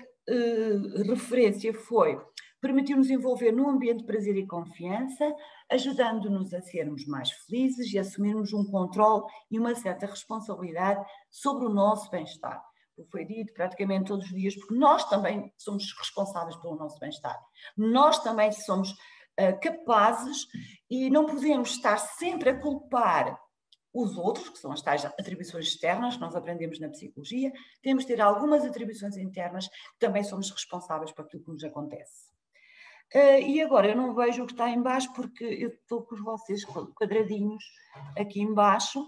E: referência foi: permitiu-nos envolver num ambiente de prazer e confiança, ajudando-nos a sermos mais felizes e assumirmos um controle e uma certa responsabilidade sobre o nosso bem-estar. Foi dito praticamente todos os dias, porque nós também somos responsáveis pelo nosso bem-estar. Nós também somos capazes e não podemos estar sempre a culpar os outros, que são as tais atribuições externas que nós aprendemos na psicologia. Temos de ter algumas atribuições internas, que também somos responsáveis por aquilo que nos acontece. E agora eu não vejo o que está em baixo, porque eu estou com vocês quadradinhos aqui em baixo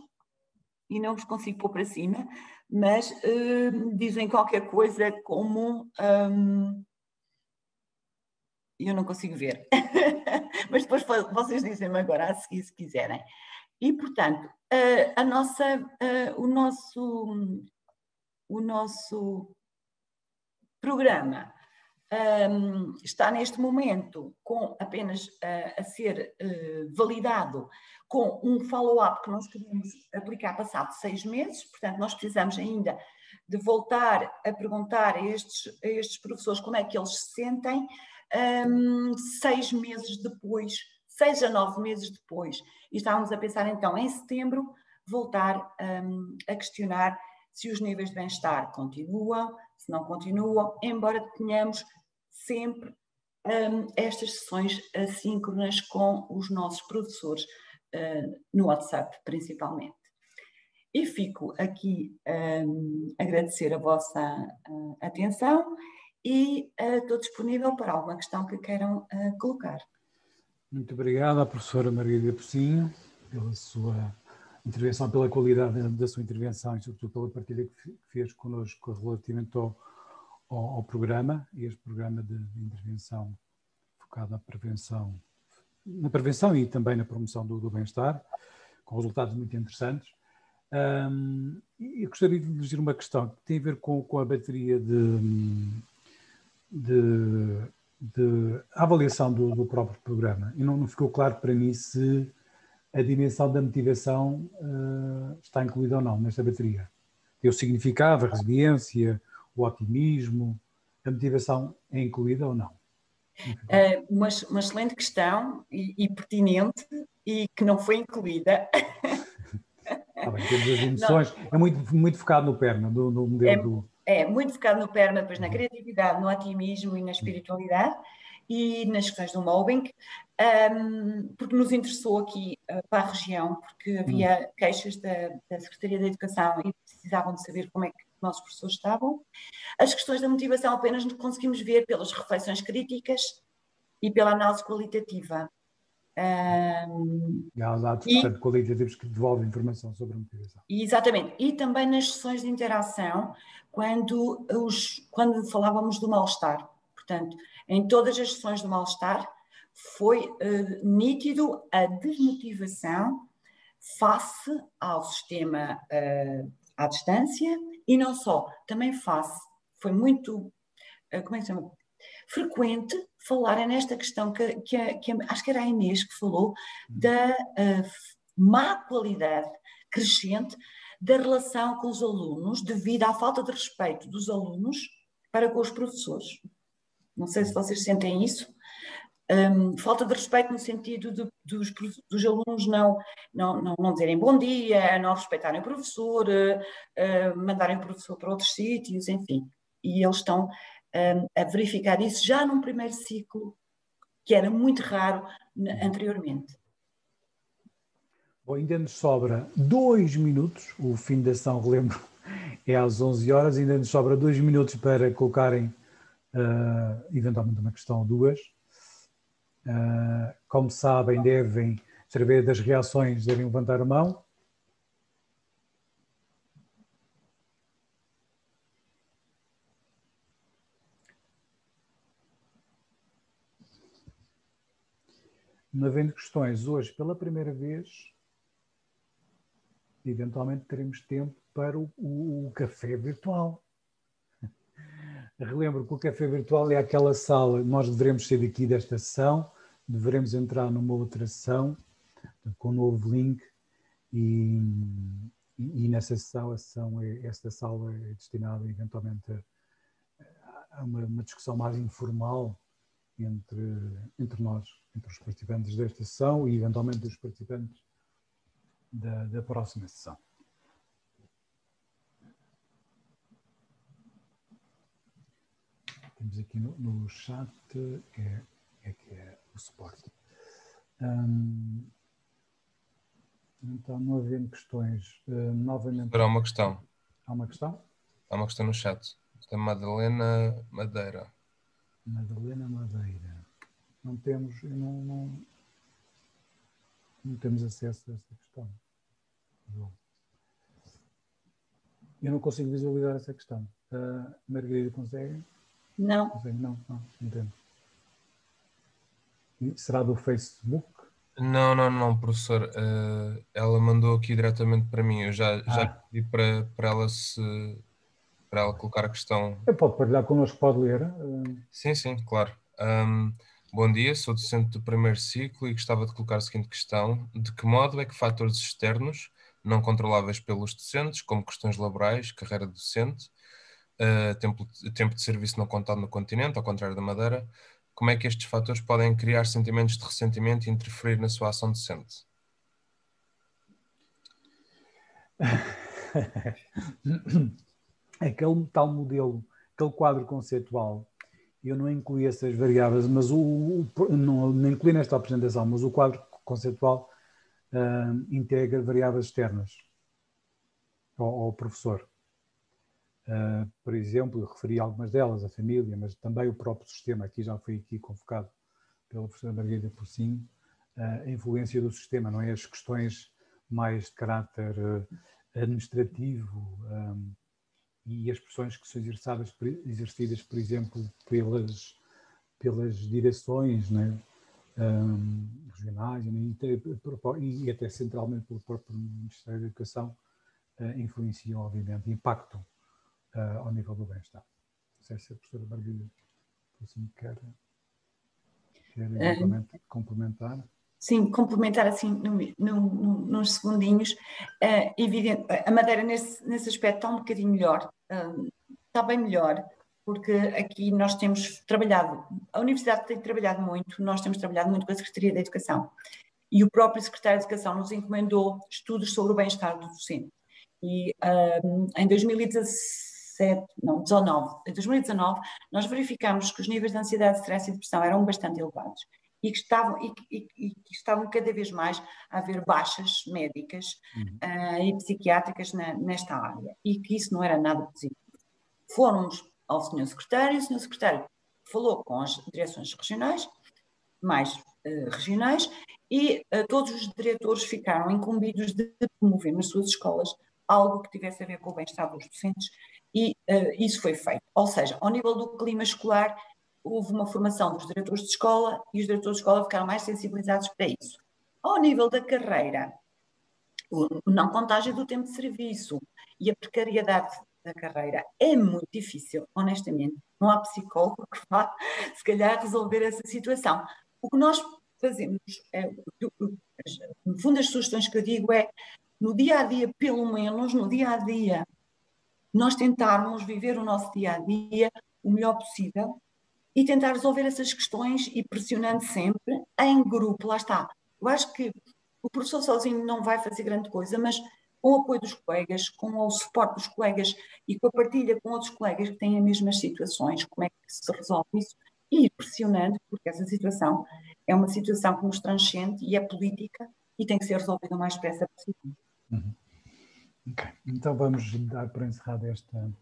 E: e não vos consigo pôr para cima, mas dizem qualquer coisa como... eu não consigo ver, mas depois vocês dizem-me agora a seguir, se quiserem. E, portanto, o nosso programa está neste momento apenas a ser validado com um follow-up que nós queremos aplicar passado 6 meses. Portanto, nós precisamos ainda de voltar a perguntar a estes professores como é que eles se sentem 6 meses depois, 6 a 9 meses depois. E estávamos a pensar então em setembro voltar a questionar se os níveis de bem-estar continuam, se não continuam, embora tenhamos sempre estas sessões assíncronas com os nossos professores no WhatsApp principalmente. E fico aqui a agradecer a vossa atenção e estou disponível para alguma questão que queiram colocar.
A: Muito obrigado à professora Margarida Pocinho pela sua intervenção, pela qualidade da sua intervenção e sobretudo pela partilha que fez connosco relativamente ao programa, este programa de intervenção focado na prevenção e também na promoção do bem-estar, com resultados muito interessantes. Eu gostaria de dirigir uma questão que tem a ver com a bateria de avaliação do próprio programa. E não ficou claro para mim se a dimensão da motivação está incluída ou não nesta bateria. Tem o significado, a resiliência, o otimismo, a motivação é incluída ou não?
E: Uma excelente questão e pertinente e que não foi incluída.
A: Bem, temos as emoções, é muito focado no PERMA, no modelo
E: É muito focado no PERMA, depois na criatividade, no otimismo e na espiritualidade e nas questões do mobbing, porque nos interessou aqui para a região, porque havia queixas da Secretaria da Educação e precisavam de saber como é que os nossos professores estavam. As questões da motivação apenas conseguimos ver pelas reflexões críticas e pela análise qualitativa.
A: E há dados, portanto, qualitativos que devolvem informação sobre a motivação.
E: Exatamente. E também nas sessões de interação, quando falávamos do mal-estar. Portanto, em todas as sessões do mal-estar, foi nítido a desmotivação face ao sistema à distância e não só, também foi muito, como é que se chama? Frequente falarem nesta questão que acho que era a Inês que falou, da má qualidade crescente da relação com os alunos devido à falta de respeito dos alunos para com os professores. Não sei se vocês sentem isso. Falta de respeito no sentido dos alunos não dizerem bom dia, não respeitarem o professor, mandarem o professor para outros sítios, enfim. E eles estão a verificar isso já num primeiro ciclo, que era muito raro anteriormente.
A: Bom, ainda nos sobra 2 minutos, o fim da ação, relembro, é às 11 horas, ainda nos sobra 2 minutos para colocarem eventualmente uma questão ou duas. Como sabem, devem, através das reações, devem levantar a mão. Não havendo questões, hoje, pela primeira vez, eventualmente teremos tempo para o café virtual. Relembro que o café virtual é aquela sala, nós devemos sair daqui desta sessão, devemos entrar numa outra sessão, com um novo link, e nessa sessão, esta sala é destinada eventualmente a uma discussão mais informal entre nós, entre os participantes desta sessão e eventualmente os participantes da próxima sessão. Temos aqui no chat, que é o suporte. Então, não havendo questões, novamente...
F: Há uma questão.
A: Há uma questão?
F: Há uma questão no chat. Da Madalena Madeira.
A: Madalena Madeira. Não temos, não temos acesso a esta questão. Eu não consigo visualizar essa questão. Margarida consegue?
E: Não.
A: Não entendo. Será do Facebook?
F: Não, professor. Ela mandou aqui diretamente para mim. Eu já pedi para ela colocar a questão.
A: Pode partilhar connosco, pode ler.
F: Sim, claro. Bom dia, sou docente do primeiro ciclo e gostava de colocar a seguinte questão. De que modo é que fatores externos, não controláveis pelos docentes, como questões laborais, carreira docente, tempo de serviço não contado no continente, ao contrário da Madeira, como é que estes fatores podem criar sentimentos de ressentimento e interferir na sua ação docente?
A: Aquele tal modelo, aquele quadro conceitual, eu não incluí essas variáveis, mas não incluí nesta apresentação, mas o quadro conceitual integra variáveis externas ao professor. Por exemplo, eu referi algumas delas, a família, mas também o próprio sistema, aqui já foi convocado pela professora Margarida Porcinho, a influência do sistema, não é? As questões mais de caráter administrativo e as pressões que são exercidas, por exemplo, pelas direções, não é? Regionais e até centralmente pelo próprio Ministério da Educação, influenciam, obviamente, impactam ao nível do bem-estar. Não sei se a professora Margarida assim, quer eventualmente complementar.
E: Sim, complementar assim nos segundinhos. Evidente, a Madeira nesse aspecto está um bocadinho melhor, está bem melhor, porque aqui nós temos trabalhado, a Universidade tem trabalhado muito, nós temos trabalhado muito com a Secretaria da Educação e o próprio Secretário de Educação nos encomendou estudos sobre o bem-estar do docente. E em 2019, nós verificámos que os níveis de ansiedade, stress e depressão eram bastante elevados e que estavam cada vez mais a haver baixas médicas e psiquiátricas nesta área e que isso não era nada positivo. Fomos ao Sr. Secretário, o Sr. Secretário falou com as direções regionais, regionais, e todos os diretores ficaram incumbidos de promover nas suas escolas algo que tivesse a ver com o bem-estar dos docentes e isso foi feito. Ou seja, ao nível do clima escolar, houve uma formação dos diretores de escola e os diretores de escola ficaram mais sensibilizados para isso. Ao nível da carreira, o não contágio do tempo de serviço e a precariedade da carreira é muito difícil, honestamente. Não há psicólogo que vá, se calhar, resolver essa situação. O que nós fazemos, no fundo, as sugestões que eu digo é, no dia-a-dia, pelo menos no dia-a-dia, nós tentarmos viver o nosso dia-a-dia o melhor possível e tentar resolver essas questões e pressionando sempre em grupo, lá está. Eu acho que o professor sozinho não vai fazer grande coisa, mas com o apoio dos colegas, com o suporte dos colegas e com a partilha com outros colegas que têm as mesmas situações, como é que se resolve isso, e ir pressionando, porque essa situação é uma situação que nos transcende e é política e tem que ser resolvida o mais depressa possível.
A: Ok, então vamos dar por encerrada esta...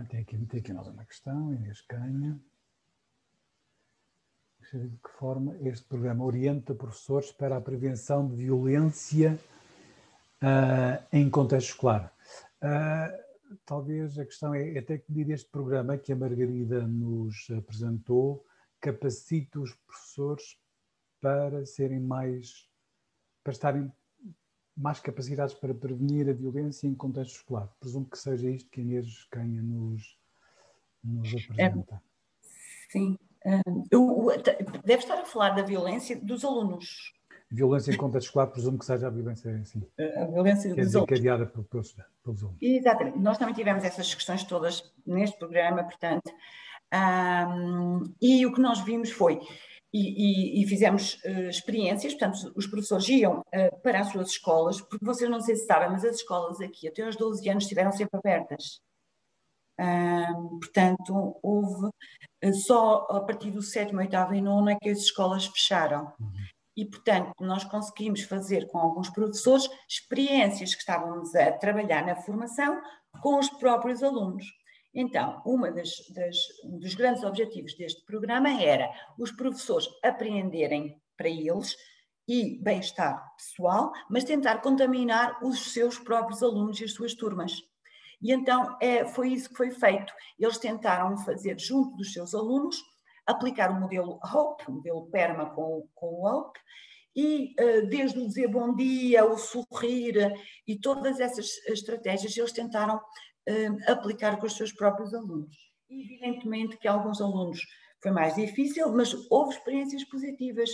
A: Tem aqui mais uma questão, Inês Canha. De que forma este programa orienta professores para a prevenção de violência em contexto escolar? Talvez a questão é até que medida este programa que a Margarida nos apresentou capacita os professores para estarem mais capacitados para prevenir a violência em contexto escolar. Presumo que seja isto que a Inês Canha nos apresenta.
E: Sim. Deve estar a falar da violência dos alunos.
A: Violência em contexto escolar, presumo que seja a violência, sim.
E: A violência
A: que é desencadeada pelos alunos.
E: Exatamente. Nós também tivemos essas questões todas neste programa, portanto, e o que nós vimos foi, e fizemos experiências, portanto, os professores iam para as suas escolas, porque vocês não sei se sabem, mas as escolas aqui até aos 12 anos estiveram sempre abertas. Portanto, houve só a partir do 7º, 8º e 9º é que as escolas fecharam. E, portanto, nós conseguimos fazer com alguns professores experiências que estávamos a trabalhar na formação com os próprios alunos. Então, um dos grandes objetivos deste programa era os professores apreenderem para eles e bem-estar pessoal, mas tentar contaminar os seus próprios alunos e as suas turmas. E então foi isso que foi feito. Eles tentaram fazer junto dos seus alunos, aplicar o modelo HOPE, o modelo PERMA com o HOPE, e desde o dizer bom dia, o sorrir e todas essas estratégias eles tentaram aplicar com os seus próprios alunos. E evidentemente que alguns alunos foi mais difícil, mas houve experiências positivas.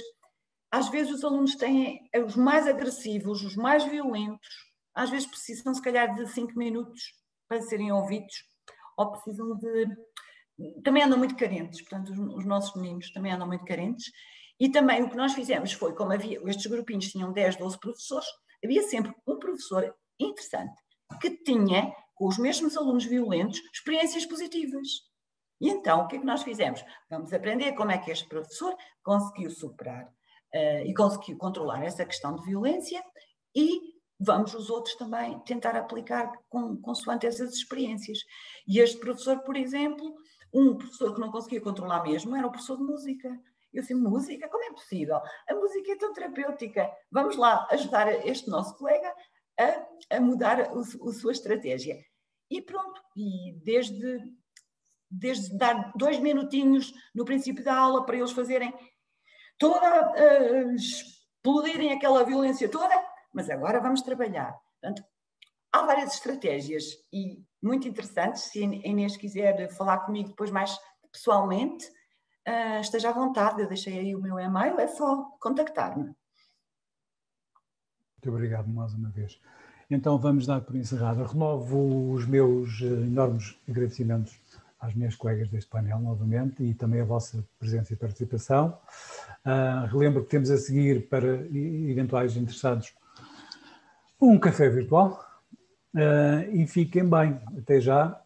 E: Às vezes os alunos têm os mais agressivos, os mais violentos, às vezes precisam se calhar de 5 minutos para serem ouvidos, ou precisam de... Também andam muito carentes, portanto os nossos meninos também andam muito carentes, e também o que nós fizemos foi, como havia, estes grupinhos tinham 10, 12 professores, havia sempre um professor interessante que tinha, com os mesmos alunos violentos, experiências positivas. E então, o que é que nós fizemos? Vamos aprender como é que este professor conseguiu superar e conseguiu controlar essa questão de violência, e vamos os outros também tentar aplicar consoante essas experiências. E este professor, por exemplo, um professor que não conseguia controlar mesmo era o professor de música. Eu disse, música? Como é possível? A música é tão terapêutica. Vamos lá ajudar este nosso colega a mudar a sua estratégia. E pronto, e desde dar 2 minutinhos no princípio da aula para eles fazerem explodirem aquela violência toda, mas agora vamos trabalhar. Portanto, há várias estratégias e muito interessantes. Se a Inês quiser falar comigo depois mais pessoalmente, esteja à vontade, eu deixei aí o meu e-mail, é só contactar-me.
A: Muito obrigado mais uma vez. Então vamos dar por encerrado. Renovo os meus enormes agradecimentos às minhas colegas deste painel novamente e também a vossa presença e participação. Relembro que temos a seguir, para eventuais interessados, um café virtual e fiquem bem. Até já.